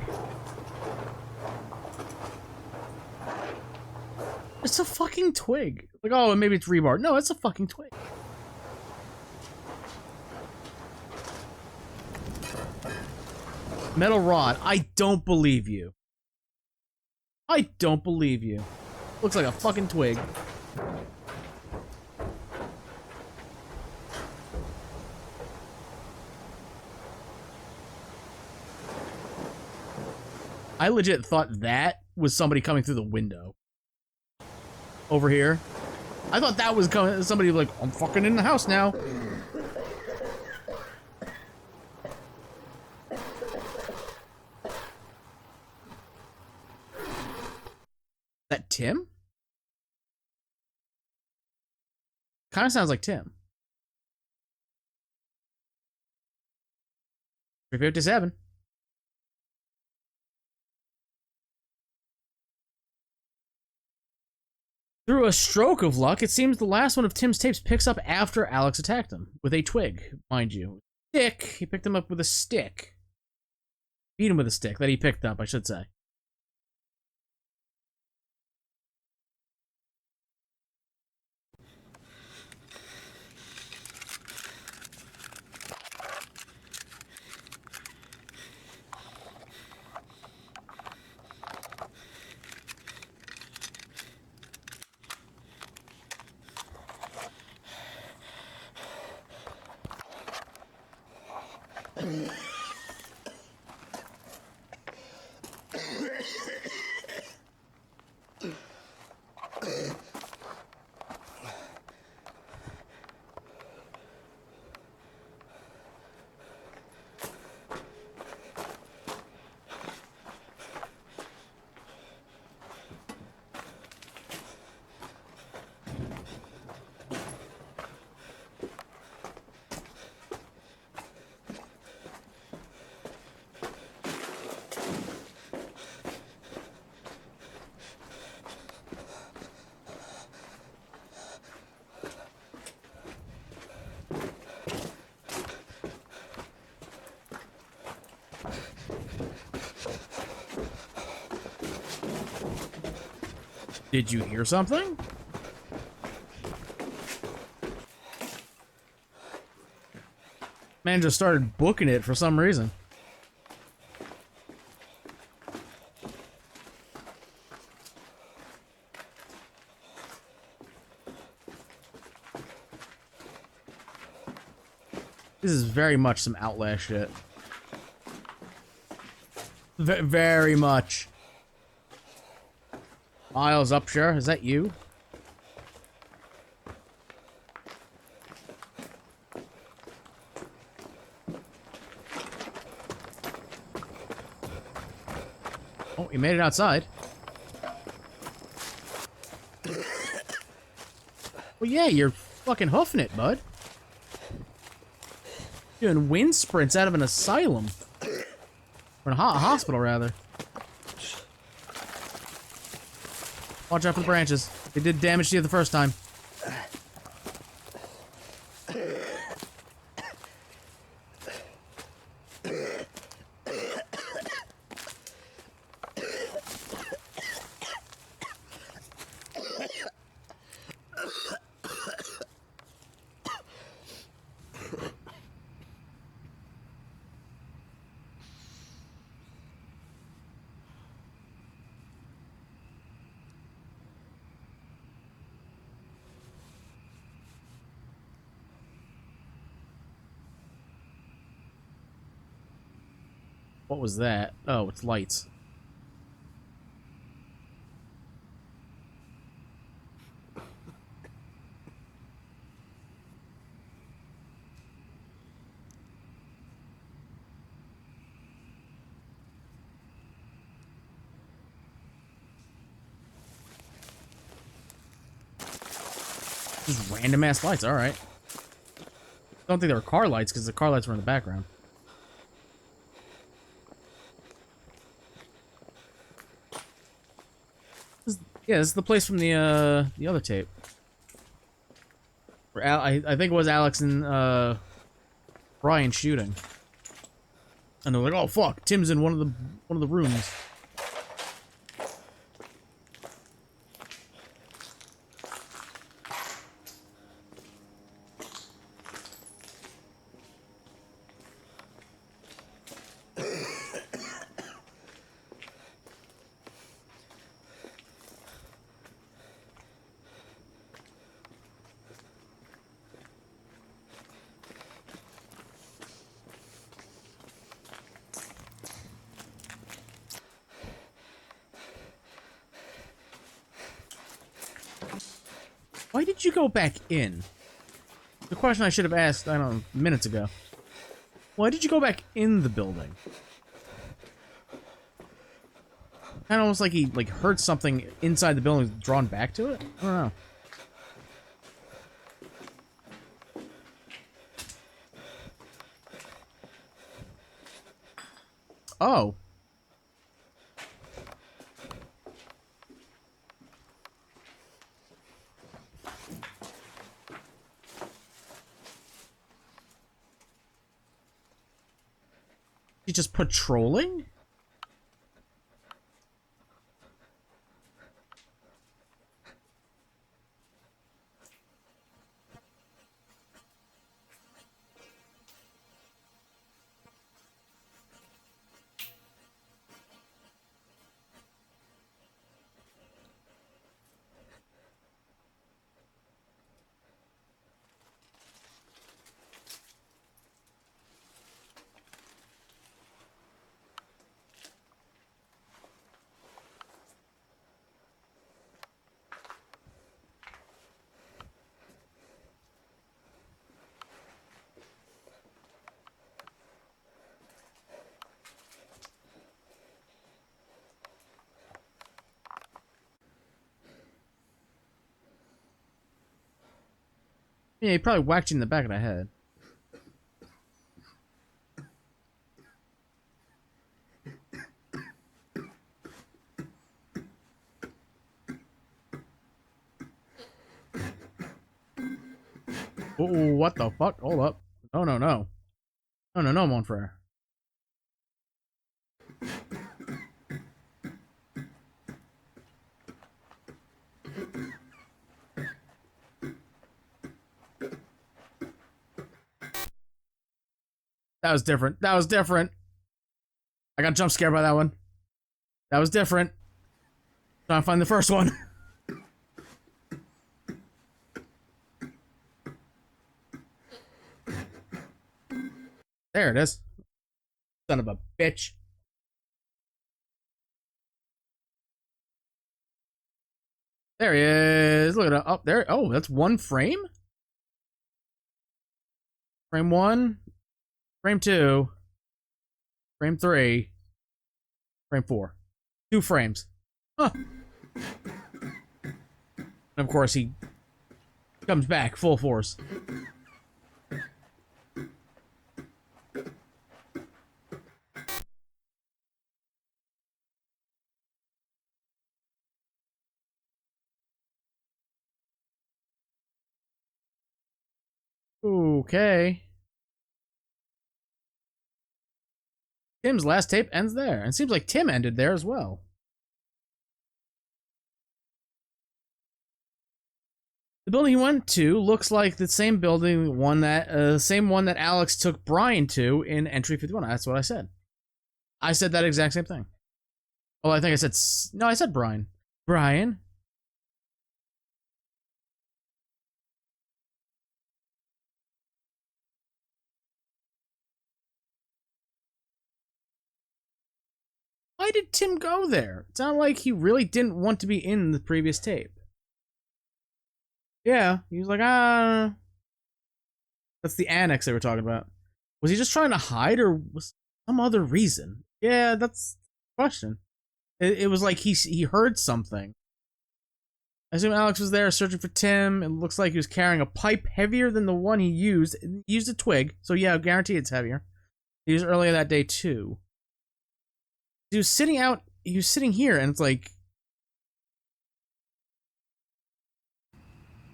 It's a fucking twig. Like, oh, maybe it's rebar. No, it's a fucking twig. Metal rod. I don't believe you. I don't believe you. Looks like a fucking twig. I legit thought that was somebody coming through the window. Over here. I thought that was coming, somebody like, I'm fucking in the house now. That Tim? Kind of sounds like Tim. 357. Through a stroke of luck, it seems the last one of Tim's tapes picks up after Alex attacked him. With a twig, mind you. Stick. He picked him up with a stick. Beat him with a stick that he picked up, I should say. Did you hear something? Man just started booking it for some reason. This is very much some Outlast shit. Very much. Miles Upshur, is that you? Oh, you made it outside. Well, yeah, you're fucking hoofing it, bud. Doing wind sprints out of an asylum. Or a hospital, rather. Watch out for the branches. They did damage to you the first time. What was that? Oh, it's lights. Just random ass lights, alright. Don't think they were car lights because the car lights were in the background. Yeah, this is the place from the other tape. Where I think it was Alex and Brian shooting. And they're like, "Oh fuck, Tim's in one of the rooms." Why did you go back in? The question I should have asked, I don't know, minutes ago. Why did you go back in the building? Kind of almost like he heard something inside the building drawn back to it? I don't know. Oh. He's just patrolling? Yeah, he probably whacked you in the back of the head. Oh, what the fuck? Hold up. No, no, no. No, no, no, mon frere. That was different. That was different. I got jump scared by that one. That was different. Trying to find the first one. There it is. Son of a bitch. There he is. Look at it. Up there. Oh, that's one frame? Frame 1. Frame 2. Frame 3. Frame 4. 2 frames. Huh. And of course, he comes back full force. Okay. Tim's last tape ends there. And it seems like Tim ended there as well. The building he went to looks like the same building, same one that Alex took Brian to in Entry 51. That's what I said. I said that exact same thing. Oh, I think I said... No, I said Brian. Brian? Why did Tim go there? It sounded like he really didn't want to be in the previous tape. Yeah, he was like, ah. That's the annex they were talking about. Was he just trying to hide, or was some other reason? Yeah, that's the question. It was like he heard something. I assume Alex was there searching for Tim. It looks like he was carrying a pipe heavier than the one he used. He used a twig, so yeah, I guarantee it's heavier. He used earlier that day too. He was sitting here, and it's like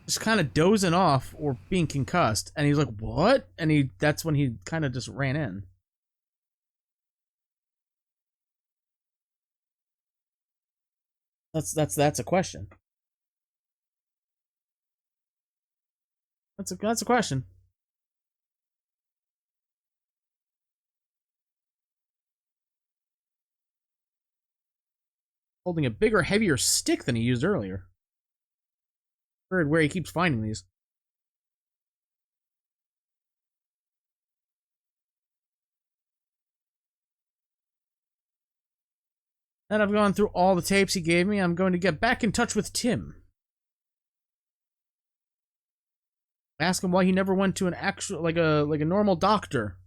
just kind of dozing off or being concussed, and he's like, what? And that's when he kind of just ran in. That's a question. That's a question. Holding a bigger, heavier stick than he used earlier. Weird where he keeps finding these. And I've gone through all the tapes he gave me. I'm going to get back in touch with Tim. Ask him why he never went to an actual, like a normal doctor.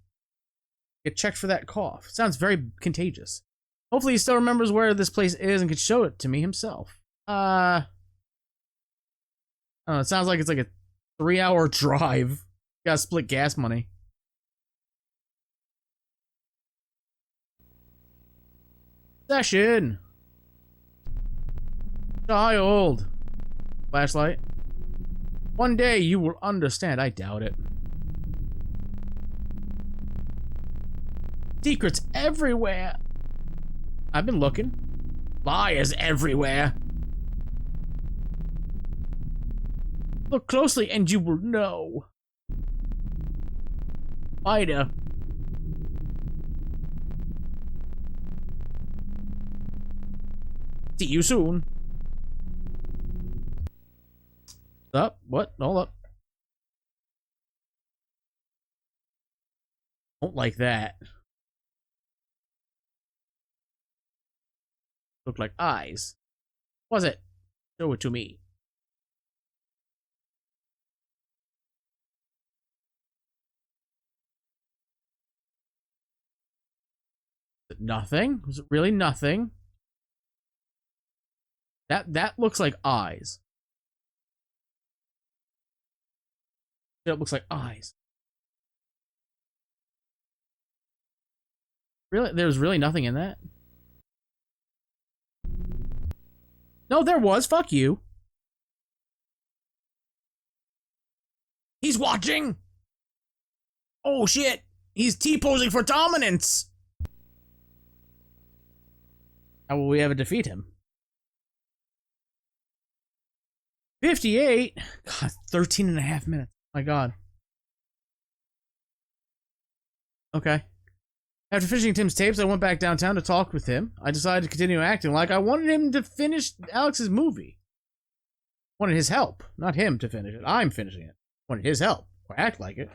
Get checked for that cough. Sounds very contagious. Hopefully he still remembers where this place is and can show it to me himself. I don't know, it sounds like it's like a 3-hour drive. Gotta split gas money. Session! Child! Flashlight. One day you will understand. I doubt it. Secrets everywhere! I've been looking. Liars everywhere! Look closely and you will know. Ida. See you soon. Up? What? Hold up. Don't like that. Look like eyes. Was it? Show it to me. Nothing? Was it really nothing? That looks like eyes. It looks like eyes. Really? There's really nothing in that? No, there was. Fuck you. He's watching. Oh shit. He's T-posing for dominance. How will we ever defeat him? 58? God, 13 and a half minutes. My God. Okay. After finishing Tim's tapes, I went back downtown to talk with him. I decided to continue acting like I wanted him to finish Alex's movie. Wanted his help, not him to finish it. I'm finishing it. Wanted his help, or act like it.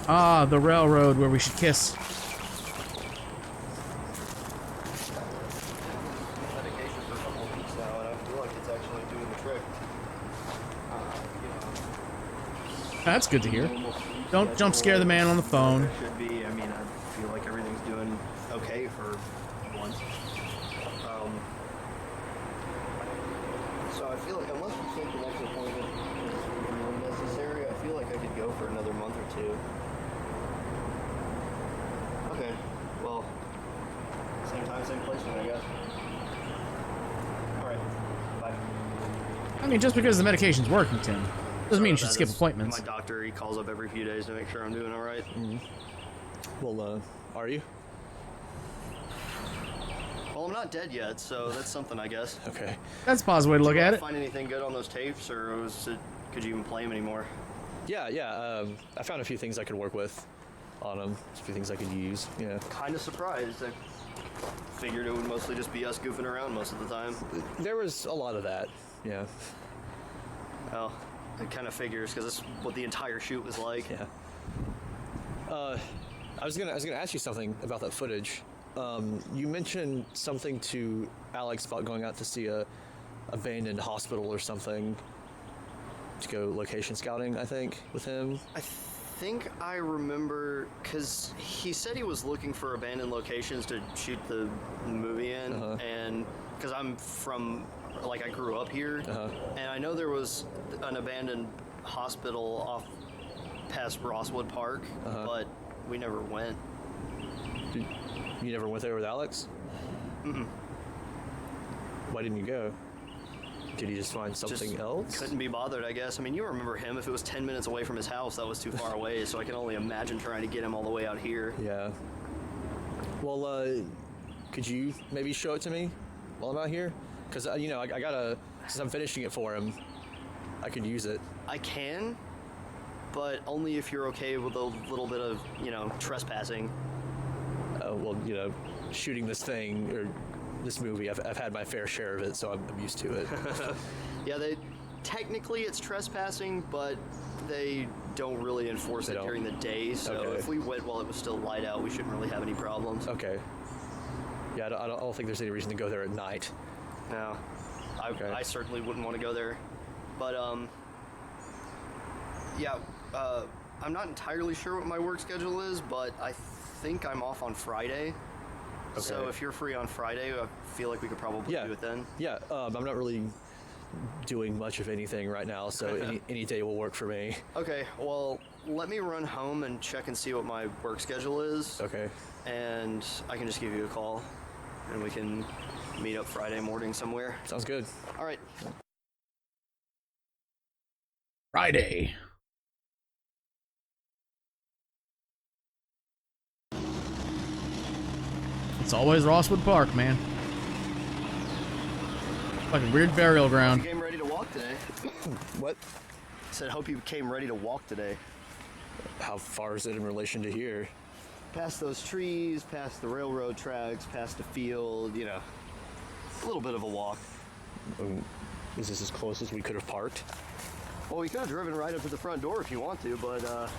Ah, the railroad where we should kiss. Medication for a couple of weeks now, and I feel like it's actually doing the trick. That's good to hear. Don't jump scare the man on the phone. Should be. I mean, I feel like everything's doing okay for once. So I feel like unless we take the next appointment is really necessary, I feel like I could go for another month or two. Okay. Well, same time, same place, then, I guess. All right. Bye. I mean, just because the medication's working, Tim, doesn't mean you should skip appointments. My doctor, he calls up every few days to make sure I'm doing all right. Well, are you? Well, I'm not dead yet, so that's something, I guess. Okay. That's a positive way to look at it. Find anything good on those tapes, or could you even play them anymore? Yeah. I found a few things I could work with on them. A few things I could use. Yeah. Kind of surprised. I figured it would mostly just be us goofing around most of the time. There was a lot of that. Yeah. Well, it kind of figures because that's what the entire shoot was like. Yeah. I was gonna ask you something about that footage. You mentioned something to Alex about going out to see a abandoned hospital or something to go location scouting, I think, with him. I think I remember because he said he was looking for abandoned locations to shoot the movie in, and because I'm from, like, I grew up here, and I know there was an abandoned hospital off past Rosswood Park, but we never went. You never went there with Alex? Mm-mm. Why didn't you go? Did he just find something else? Couldn't be bothered, I guess. I mean, you remember him. If it was 10 minutes away from his house, that was too far away, so I can only imagine trying to get him all the way out here. Yeah. Well, could you maybe show it to me while I'm out here? Because, I gotta, since I'm finishing it for him, I could use it. I can, but only if you're okay with a little bit of, trespassing. Well, shooting this thing, or this movie, I've had my fair share of it, so I'm used to it. Yeah, technically it's trespassing, but they don't really enforce it during the day, so if we went while it was still light out, we shouldn't really have any problems. Okay. Yeah, I don't think there's any reason to go there at night. No. I certainly wouldn't want to go there. But, I'm not entirely sure what my work schedule is, but I think I'm off on Friday. Okay. So if you're free on Friday, I feel like we could probably do it then. Yeah, I'm not really doing much of anything right now, so any day will work for me. Okay, well, let me run home and check and see what my work schedule is. Okay. And I can just give you a call, and we can meet up Friday morning somewhere. Sounds good. All right. Friday. It's always Rosswood Park, man. Fucking weird burial ground. You came ready to walk today. What? I said, hope you came ready to walk today. How far is it in relation to here? Past those trees, past the railroad tracks, past the field, a little bit of a walk. Is this as close as we could have parked? Well, we could have driven right up to the front door if you want to, but,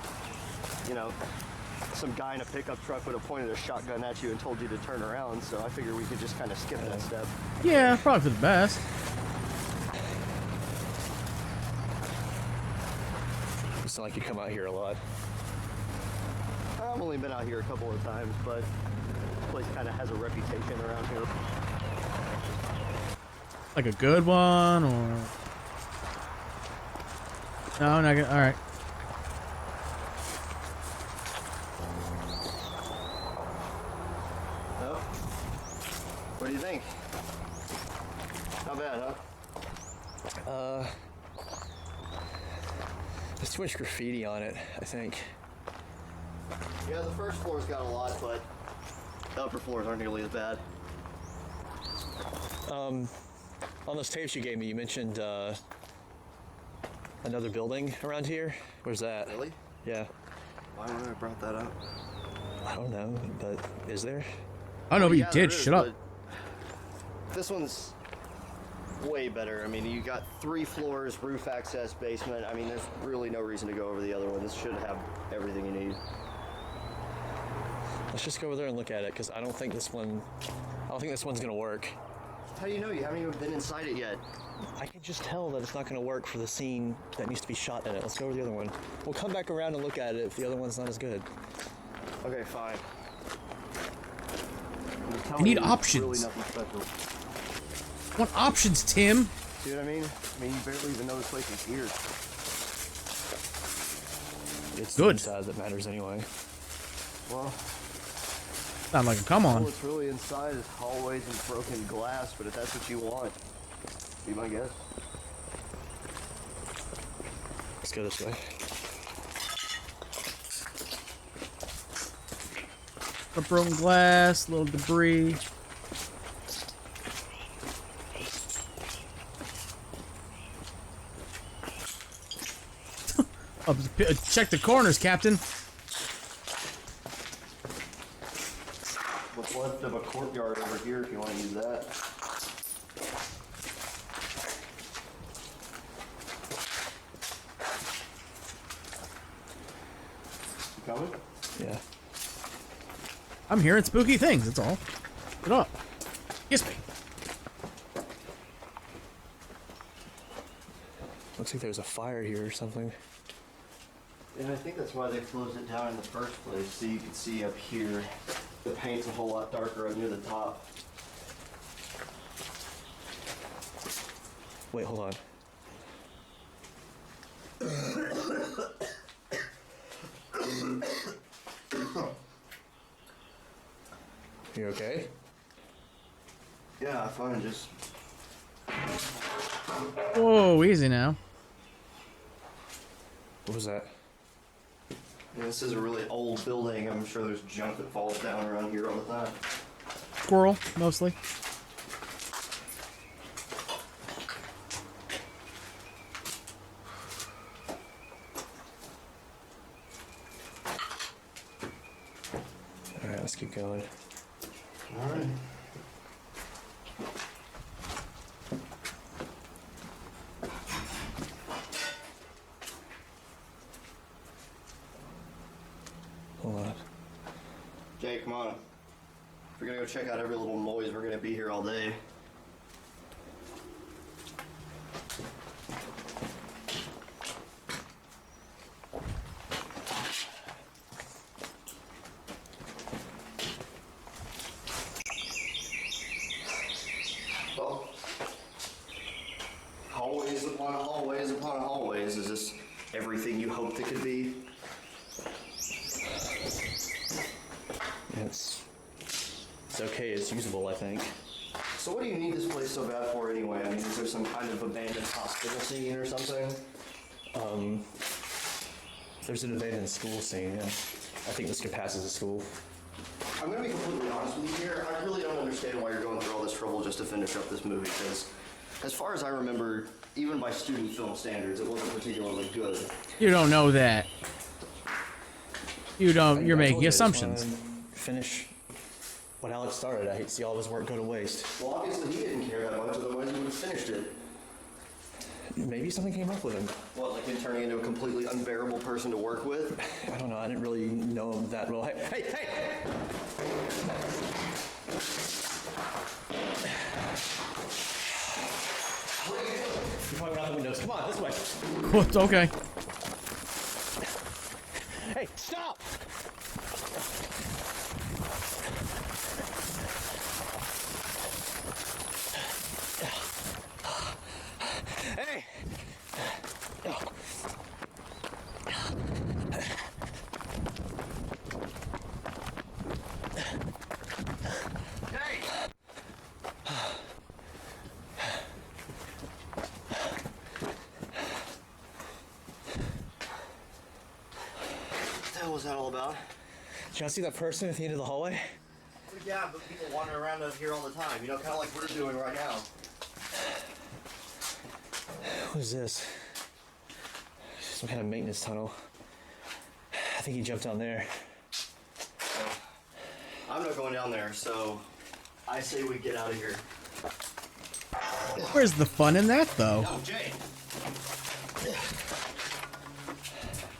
some guy in a pickup truck would have pointed a shotgun at you and told you to turn around, so I figured we could just kind of skip that step. Yeah, probably for the best. It's not like you come out here a lot. I've only been out here a couple of times, but this place kind of has a reputation around here. Like a good one, or... No, not good. Alright. What do you think? Not bad, huh? There's too much graffiti on it, I think. Yeah, the first floor's got a lot, but the upper floors aren't nearly as bad. On those tapes you gave me, you mentioned another building around here. Where's that? Really? Yeah. Why would I have brought that up? I don't know, but is there? I know, but you Yeah, did. there is, Shut up. but This one's way better. I mean, you got 3 floors, roof access, basement. I mean, there's really no reason to go over the other one. This should have everything you need. Let's just go over there and look at it, because I don't think this one's gonna work. How do you know? You haven't even been inside it yet. I can just tell that it's not gonna work for the scene that needs to be shot in it. Let's go over the other one. We'll come back around and look at it if the other one's not as good. Okay, fine. I need Really options. nothing special. What options, Tim? See what I mean? I mean, you barely even know this place is here. It's Good. the inside that matters anyway. Well, Sound like a come all on. that's really inside is hallways and broken glass, but if that's what you want, be my guest. Let's go this way. A broken glass, little debris. Check the corners, Captain. What's left of a courtyard over here if you want to use that. You coming? Yeah. I'm hearing spooky things, that's all. Get up. Kiss me. Looks like there's a fire here or something. And I think that's why they closed it down in the first place, so you can see up here. The paint's a whole lot darker up near the top. Wait, hold on. You okay? Yeah, fine, just... Whoa, easy now. What was that? Yeah, this is a really old building. I'm sure there's junk that falls down around here all the time. Squirrel, mostly. Alright, let's keep going. Alright. Hold on. Jay, come on. If we're gonna go check out every little noise, we're gonna be here all day. Well, hallways upon hallways upon hallways. Is this everything you hoped it could be? It's okay, it's usable, I think. So what do you need this place so bad for anyway? I mean, is there some kind of abandoned hospital scene or something? There's an abandoned school scene, yeah. I think this could pass as a school. I'm gonna be completely honest with you here. I really don't understand why you're going through all this trouble just to finish up this movie, because as far as I remember, even by student film standards, it wasn't particularly good. You don't know that. You don't, you're I told making you, I just assumptions. wanna Finish what Alex started. I hate to see all of his work go to waste. Well, obviously he didn't care that much, otherwise he would have finished it. Maybe something came up with him. What, like him turning into a completely unbearable person to work with? I don't know, I didn't really know him that well. Hey, hey, hey! You're probably out the windows. Come on, this way. What? Okay. Hey, stop! Hey! What the hell was that all about? Did y'all see that person at the end of the hallway? Yeah, but people wander around out here all the time, you know, kind of like we're doing right now. What is this? Some kind of maintenance tunnel. I think he jumped down there. I'm not going down there, so I say we get out of here. Where's the fun in that, though? No, Jay.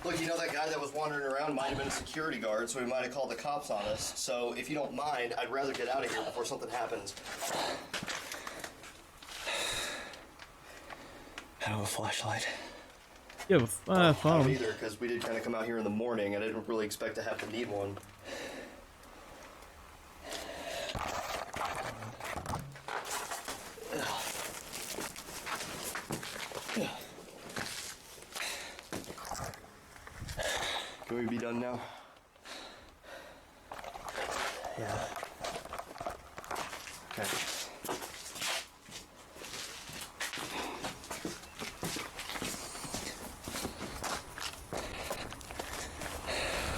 Look, you know that guy that was wandering around might have been a security guard, so he might have called the cops on us. So if you don't mind, I'd rather get out of here before something happens. I don't have a flashlight. You have a I phone. don't either, because we did kind of come out here in the morning, and I didn't really expect to have to need one. Can we be done now? Yeah. Okay.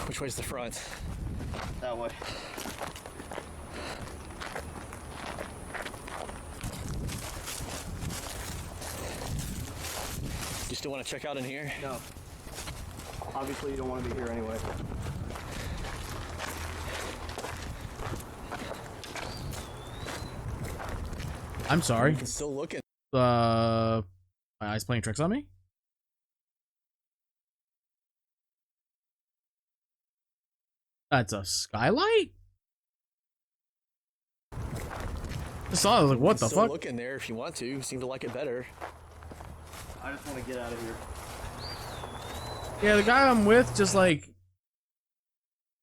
Which way's the front? That way. Do you still want to check out in here? No. Obviously, you don't want to be here anyway. I'm sorry. You can still look in. My eyes playing tricks on me? That's a skylight? I saw it, I was like, what the Still fuck? look in there if you want to. You seem to like it better. I just want to get out of here. Yeah, the guy I'm with just like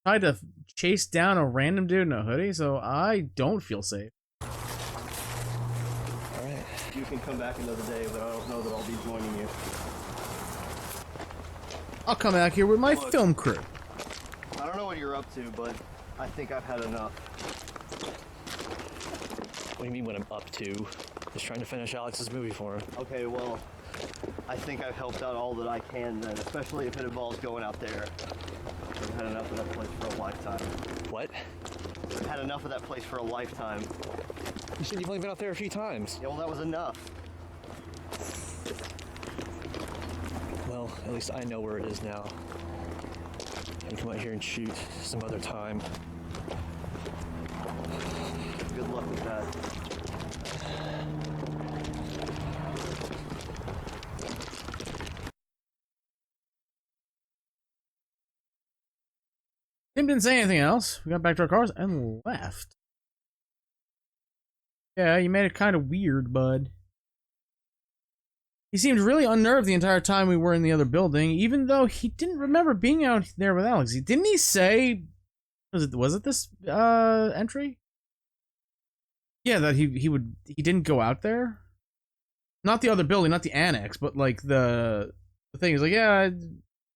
tried to chase down a random dude in a hoodie, so I don't feel safe. Alright. You can come back another day, but I don't know that I'll be joining you. I'll come out here with my Look. film crew. I don't know what you're up to, but I think I've had enough. What do you mean what I'm up to? Just trying to finish Alex's movie for him. Okay, well, I think I've helped out all that I can then, especially if it involves going out there. I've had enough of that place for a lifetime. What? I've had enough of that place for a lifetime. You said you've only been out there a few times. Yeah, well, that was enough. Well, at least I know where it is now. I can come out here and shoot some other time. Good luck with that. Tim didn't say anything else. We got back to our cars and left. Yeah, you made it kind of weird, bud. He seemed really unnerved the entire time we were in the other building, even though he didn't remember being out there with Alex. Didn't he say... Was it this entry? Yeah, that he didn't go out there? Not the other building, not the annex, but like the thing. He's like, yeah,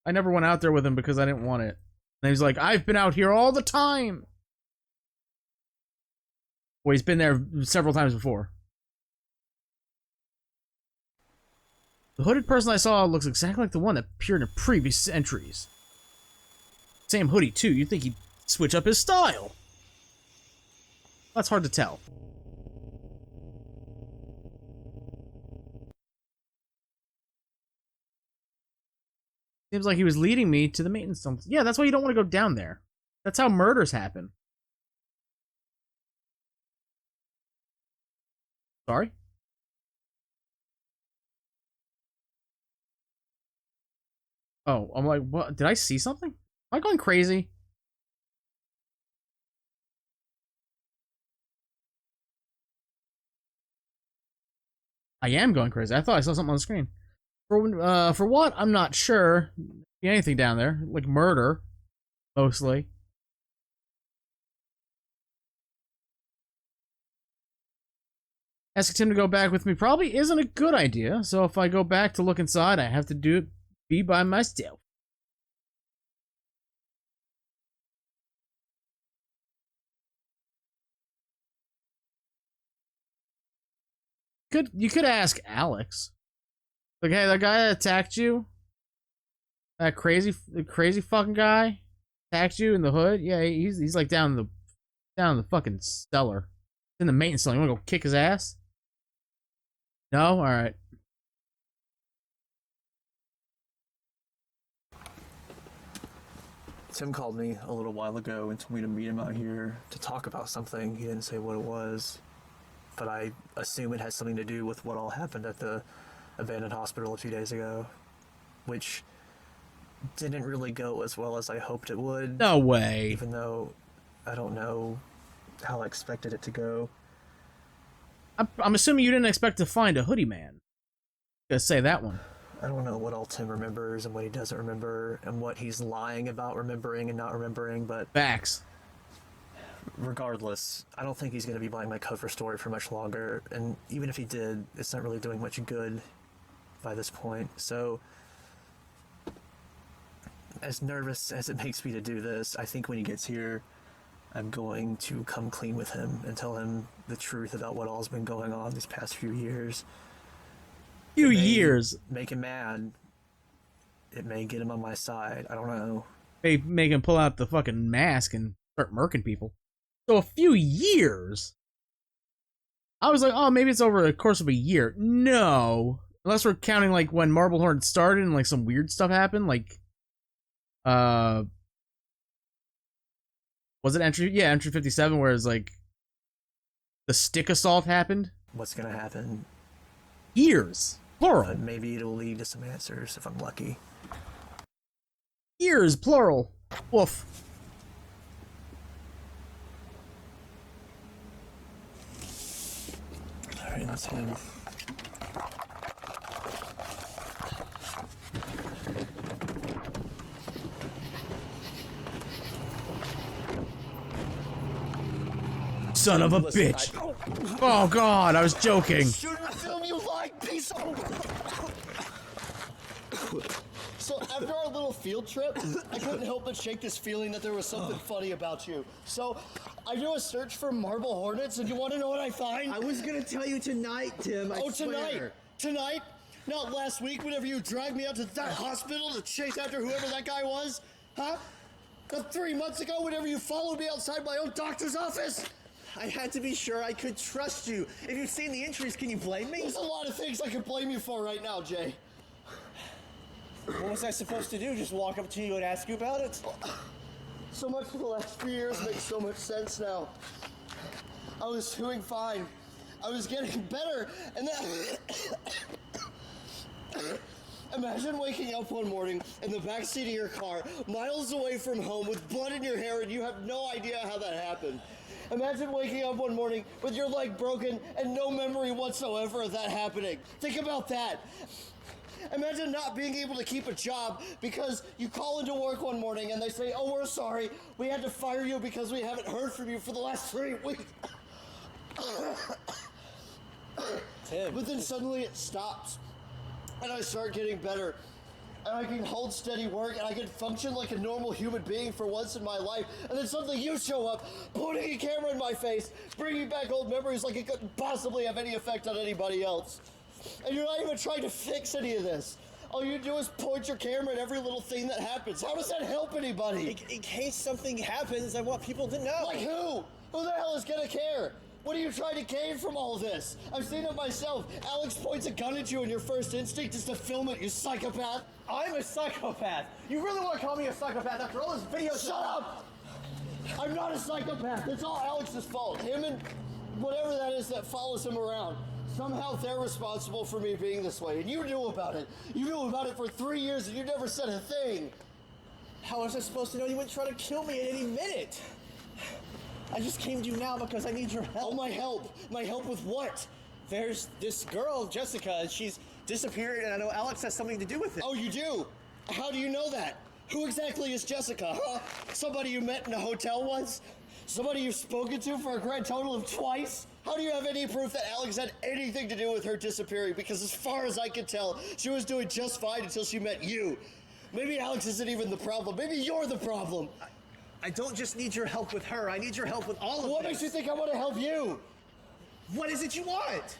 I never went out there with him because I didn't want it. And he's like, I've been out here all the time. Well, he's been there several times before. The hooded person I saw looks exactly like the one that appeared in previous entries. Same hoodie, too. You'd think he'd switch up his style. That's hard to tell. Seems like he was leading me to the maintenance zone. Yeah, that's why you don't want to go down there. That's how murders happen. Sorry? Oh, I'm like, what? Did I see something? Am I going crazy? I am going crazy. I thought I saw something on the screen. For what? I'm not sure. Be anything down there. Like murder. Mostly. Asking Tim to go back with me probably isn't a good idea, so if I go back to look inside, I have to be by myself. You could ask Alex. Like, hey, that guy that attacked you, that crazy fucking guy, attacked you in the hood. Yeah, he's like down in the fucking cellar, in the maintenance cellar. You wanna go kick his ass? No, all right. Tim called me a little while ago and told me to meet him out here to talk about something. He didn't say what it was, but I assume it has something to do with what all happened at the abandoned hospital a few days ago, which didn't really go as well as I hoped it would. No way. Even though I don't know how I expected it to go. I'm assuming you didn't expect to find a hoodie man. Gotta say that one. I don't know what all Tim remembers and what he doesn't remember and what he's lying about remembering and not remembering, but facts. Regardless, I don't think he's going to be buying my cover story for much longer, and even if he did, it's not really doing much good by this point. So, as nervous as it makes me to do this, I think when he gets here, I'm going to come clean with him and tell him the truth about what all's been going on these past few years. Make him mad. It may get him on my side. I don't know. They make him pull out the fucking mask and start murking people. So a few years? I was like, oh, maybe it's over the course of a year. No. Unless we're counting, like, when Marble Hornets started and, like, some weird stuff happened. Like, was it entry? Yeah, entry 57, where it's like the stick assault happened. What's gonna happen? Years, plural. But maybe it'll lead to some answers if I'm lucky. Years, plural. Woof. All right, that's him. Son of a bitch. Oh god, I was joking. Shouldn't film you like piece of... So after our little field trip, I couldn't help but shake this feeling that there was something funny about you. So I do a search for Marble Hornets, and you want to know what I find? I was gonna tell you tonight, Tim. I swear. Tonight? Not last week whenever you dragged me out to that hospital to chase after whoever that guy was? Huh? Not 3 months ago whenever you followed me outside my own doctor's office? I had to be sure I could trust you. If you've seen the injuries, can you blame me? There's a lot of things I could blame you for right now, Jay. What was I supposed to do? Just walk up to you and ask you about it? So much for the last few years makes so much sense now. I was doing fine. I was getting better, and then... Imagine waking up one morning in the backseat of your car, miles away from home, with blood in your hair, and you have no idea how that happened. Imagine waking up one morning with your leg broken and no memory whatsoever of that happening. Think about that. Imagine not being able to keep a job because you call into work one morning and they say, oh, we're sorry, we had to fire you because we haven't heard from you for the last 3 weeks. Tim. But then suddenly it stops and I start getting better. And I can hold steady work, and I can function like a normal human being for once in my life. And then suddenly you show up, putting a camera in my face, bringing back old memories like it couldn't possibly have any effect on anybody else. And you're not even trying to fix any of this. All you do is point your camera at every little thing that happens. How does that help anybody? In case something happens, I want people to know. Like who? Who the hell is gonna care? What are you trying to gain from all of this? I've seen it myself. Alex points a gun at you and your first instinct is to film it, you psychopath. I'm a psychopath. You really want to call me a psychopath after all this video? Shut up! I'm not a psychopath. It's all Alex's fault. Him and whatever that is that follows him around. Somehow they're responsible for me being this way, and you knew about it. You knew about it for 3 years and you never said a thing. How was I supposed to know you wouldn't try to kill me at any minute? I just came to you now because I need your help. Oh, my help? My help with what? There's this girl, Jessica, and she's disappeared, and I know Alex has something to do with it. Oh, you do? How do you know that? Who exactly is Jessica, huh? Somebody you met in a hotel once? Somebody you've spoken to for a grand total of twice? How do you have any proof that Alex had anything to do with her disappearing? Because as far as I can tell, she was doing just fine until she met you. Maybe Alex isn't even the problem. Maybe you're the problem. I don't just need your help with her. I need your help with all of What this. makes you think I want to help you? What is it you want?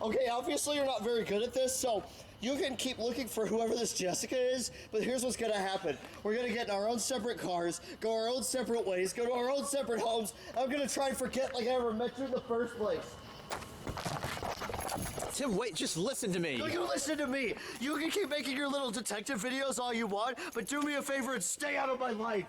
Okay, obviously you're not very good at this, so you can keep looking for whoever this Jessica is, but here's what's gonna happen. We're gonna get in our own separate cars, go our own separate ways, go to our own separate homes. I'm gonna try and forget like I ever met you in the first place. Tim, wait, just listen to me. You listen to me. You can keep making your little detective videos all you want, but do me a favor and stay out of my life.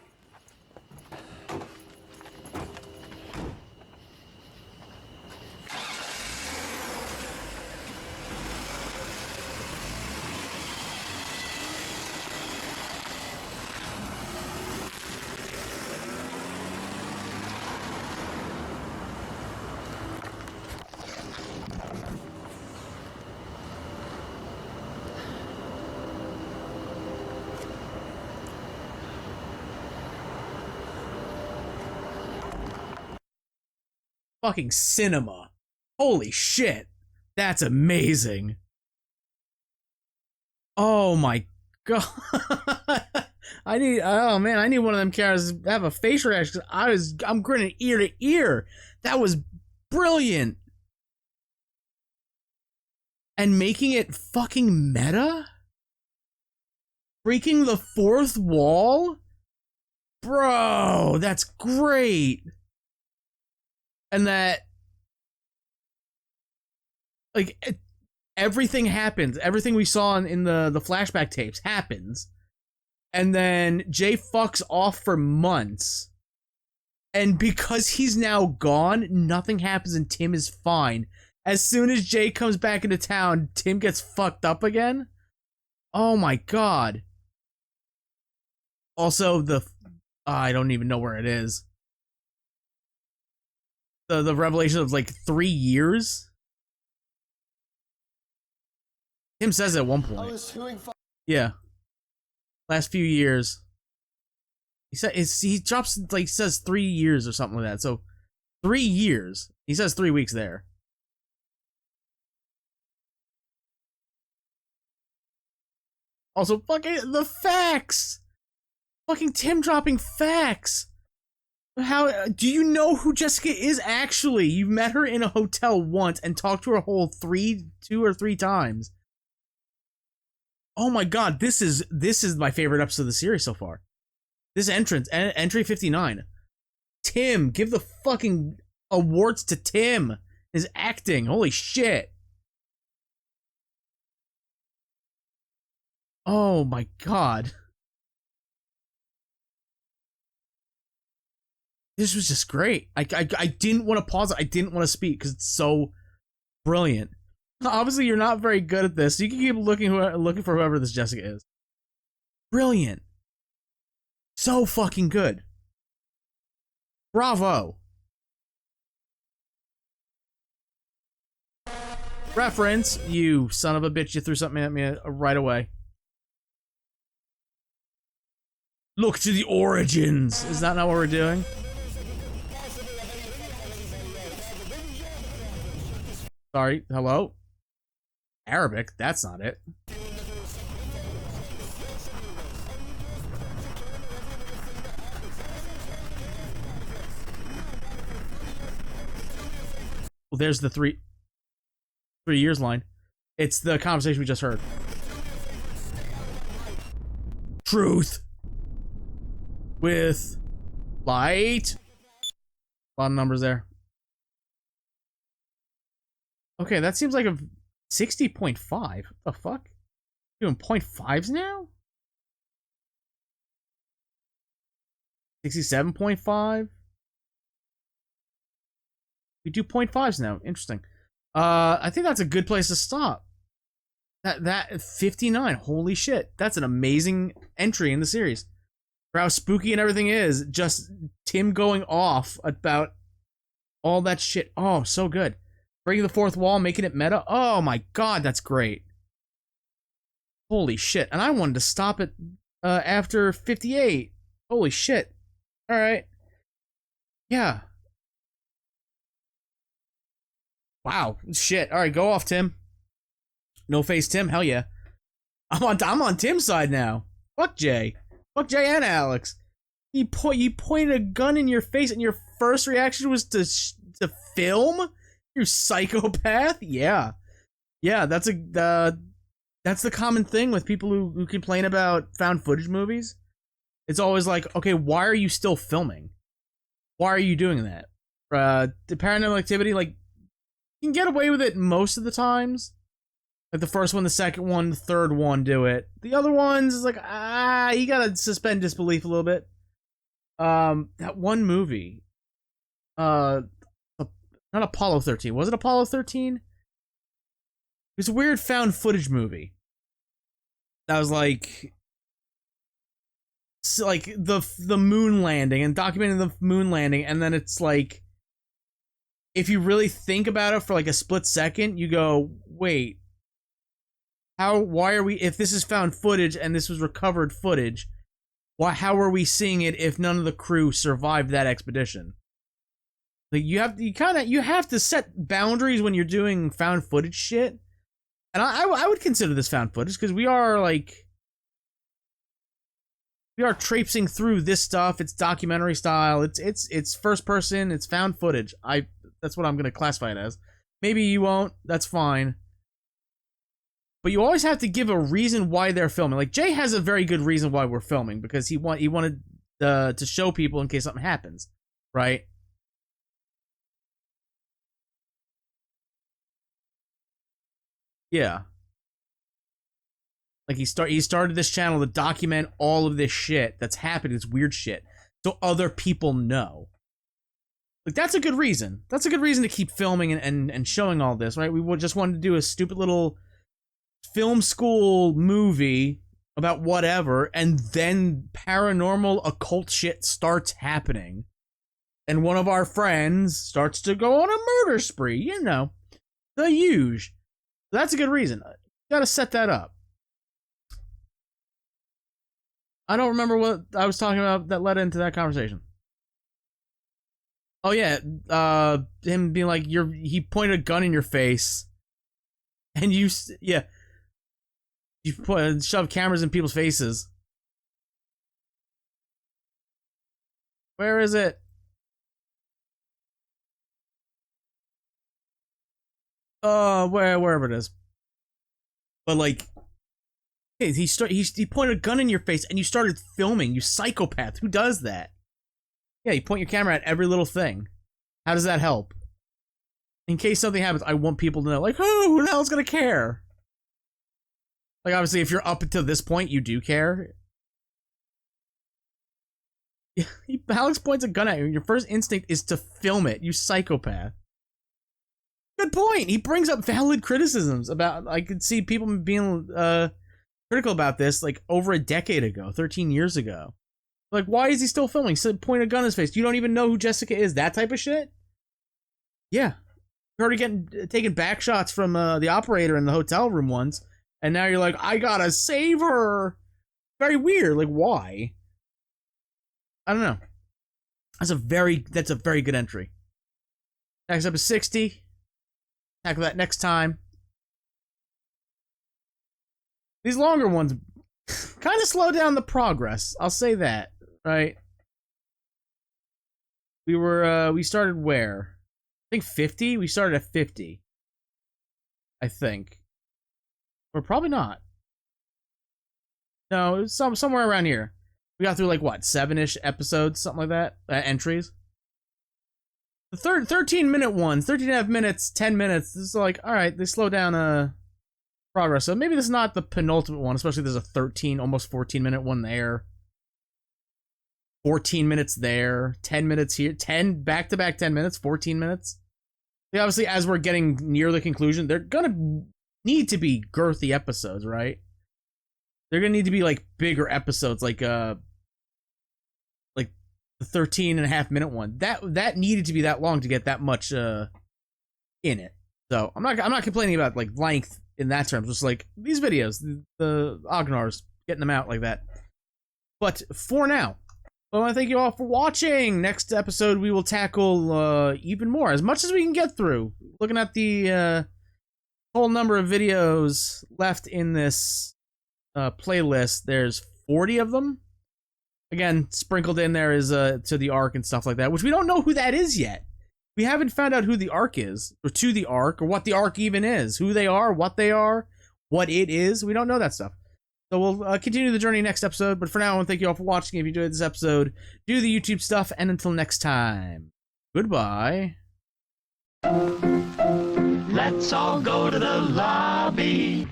Fucking cinema. Holy shit. That's amazing. Oh my god. I need one of them characters to have a face reaction. I'm grinning ear to ear. That was brilliant. And making it fucking meta? Breaking the fourth wall? Bro, that's great. And that, like, everything happens. Everything we saw in the flashback tapes happens. And then Jay fucks off for months. And because he's now gone, nothing happens and Tim is fine. As soon as Jay comes back into town, Tim gets fucked up again. Oh my god. Also, I don't even know where it is. The revelation of like 3 years. Tim says it at one point. Yeah. Last few years. He drops like says 3 years or something like that. So 3 years. He says 3 weeks there. Also, fucking the facts. Fucking Tim dropping facts. How do you know who Jessica is actually? You've met her in a hotel once and talked to her whole 2 or 3 times. Oh my god, this is my favorite episode of the series so far. This entrance, entry 59. Tim, give the fucking awards to Tim. His acting, holy shit. Oh my god. This was just great. I didn't want to pause it. I didn't want to speak because it's so brilliant. Obviously, you're not very good at this, so you can keep looking for whoever this Jessica is. Brilliant. So fucking good. Bravo. Reference, you son of a bitch, you threw something at me right away. Look to the origins. Is that not what we're doing? Sorry, hello? Arabic, that's not it. Well, there's the 3 years line. It's the conversation we just heard. Truth. With light. A lot of numbers there. Okay, that seems like a 60.5. What the fuck? Doing 0.5s now? 67.5? We do 0.5s now. Interesting. I think that's a good place to stop. That 59. Holy shit. That's an amazing entry in the series. For how spooky and everything is. Just Tim going off about all that shit. Oh, so good. Breaking the fourth wall, making it meta. Oh my god, that's great. Holy shit. And I wanted to stop it after 58. Holy shit. Alright. Yeah. Wow. Shit. Alright, go off, Tim. No face Tim, hell yeah. I'm on Tim's side now. Fuck Jay. Fuck Jay and Alex. You pointed a gun in your face and your first reaction was to film? You psychopath? Yeah. Yeah, that's the common thing with people who complain about found footage movies. It's always like, okay, why are you still filming? Why are you doing that? The Paranormal Activity, like, you can get away with it most of the times. Like the first one, the second one, the third one do it. The other ones is like, you gotta suspend disbelief a little bit. That one movie, not Apollo 13. Was it Apollo 13? It was a weird found footage movie. That was like the moon landing and documenting the moon landing, and then it's like, if you really think about it for like a split second, you go, wait, why are we, if this is found footage and this was recovered footage, how are we seeing it if none of the crew survived that expedition? Like, you have to set boundaries when you're doing found footage shit. And I would consider this found footage, because we are traipsing through this stuff. It's documentary style. It's first person. It's found footage. That's what I'm going to classify it as. Maybe you won't. That's fine. But you always have to give a reason why they're filming. Like, Jay has a very good reason why we're filming, because he wanted to show people in case something happens, right? Yeah. Like, he started this channel to document all of this shit that's happening, this weird shit, so other people know. Like, that's a good reason. That's a good reason to keep filming and showing all this, right? We just wanted to do a stupid little film school movie about whatever, and then paranormal occult shit starts happening. And one of our friends starts to go on a murder spree, you know. The huge. That's a good reason. You gotta set that up. I don't remember what I was talking about that led into that conversation. Oh yeah, him being like, he pointed a gun in your face, and you shove cameras in people's faces. Where is it? Wherever it is. But like, he pointed a gun in your face and you started filming. You psychopath. Who does that? Yeah, you point your camera at every little thing. How does that help? In case something happens, I want people to know, like, who the hell's gonna care? Like, obviously, if you're up until this point, you do care. Alex points a gun at you. Your first instinct is to film it, you psychopath. Good point. He brings up valid criticisms about, I could see people being critical about this, like, over a decade ago, 13 years ago. Like, why is he still filming? He said, point a gun in his face. You don't even know who Jessica is. That type of shit? Yeah. You're already taking back shots from the operator in the hotel room once, and now you're like, I gotta save her. Very weird. Like, why? I don't know. That's a very good entry. Next up is 60. Tackle that next time. These longer ones kind of slow down the progress. I'll say that, right? We started where? I think 50? We started at 50. I think. Or probably not. No, it was somewhere around here. We got through, like, what, 7-ish episodes? Something like that? Entries? The 13-minute ones, 13.5 minutes, 10 minutes, this is like, alright, they slow down progress. So maybe this is not the penultimate one, especially there's a 13, almost 14-minute one there. 14 minutes there, 10 minutes here, 10, back-to-back 10 minutes, 14 minutes. Yeah, obviously, as we're getting near the conclusion, they're gonna need to be girthy episodes, right? They're gonna need to be, like, bigger episodes, like the 13.5-minute one. That needed to be that long to get that much in it. So I'm not complaining about, like, length in that terms. Just like these videos, the Ognars, getting them out like that. But for now, I want to thank you all for watching. Next episode we will tackle even more, as much as we can get through. Looking at the whole number of videos left in this playlist, there's 40 of them. Again, sprinkled in there is to the Ark and stuff like that, which we don't know who that is yet. We haven't found out who the Ark is, or to the Ark, or what the Ark even is. Who they are, what it is. We don't know that stuff. So we'll continue the journey next episode, but for now, I want to thank you all for watching. If you enjoyed this episode, do the YouTube stuff, and until next time, goodbye. Let's all go to the lobby.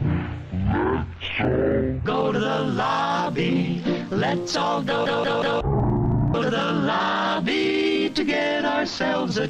Go to the lobby. Let's all go to the lobby to get ourselves a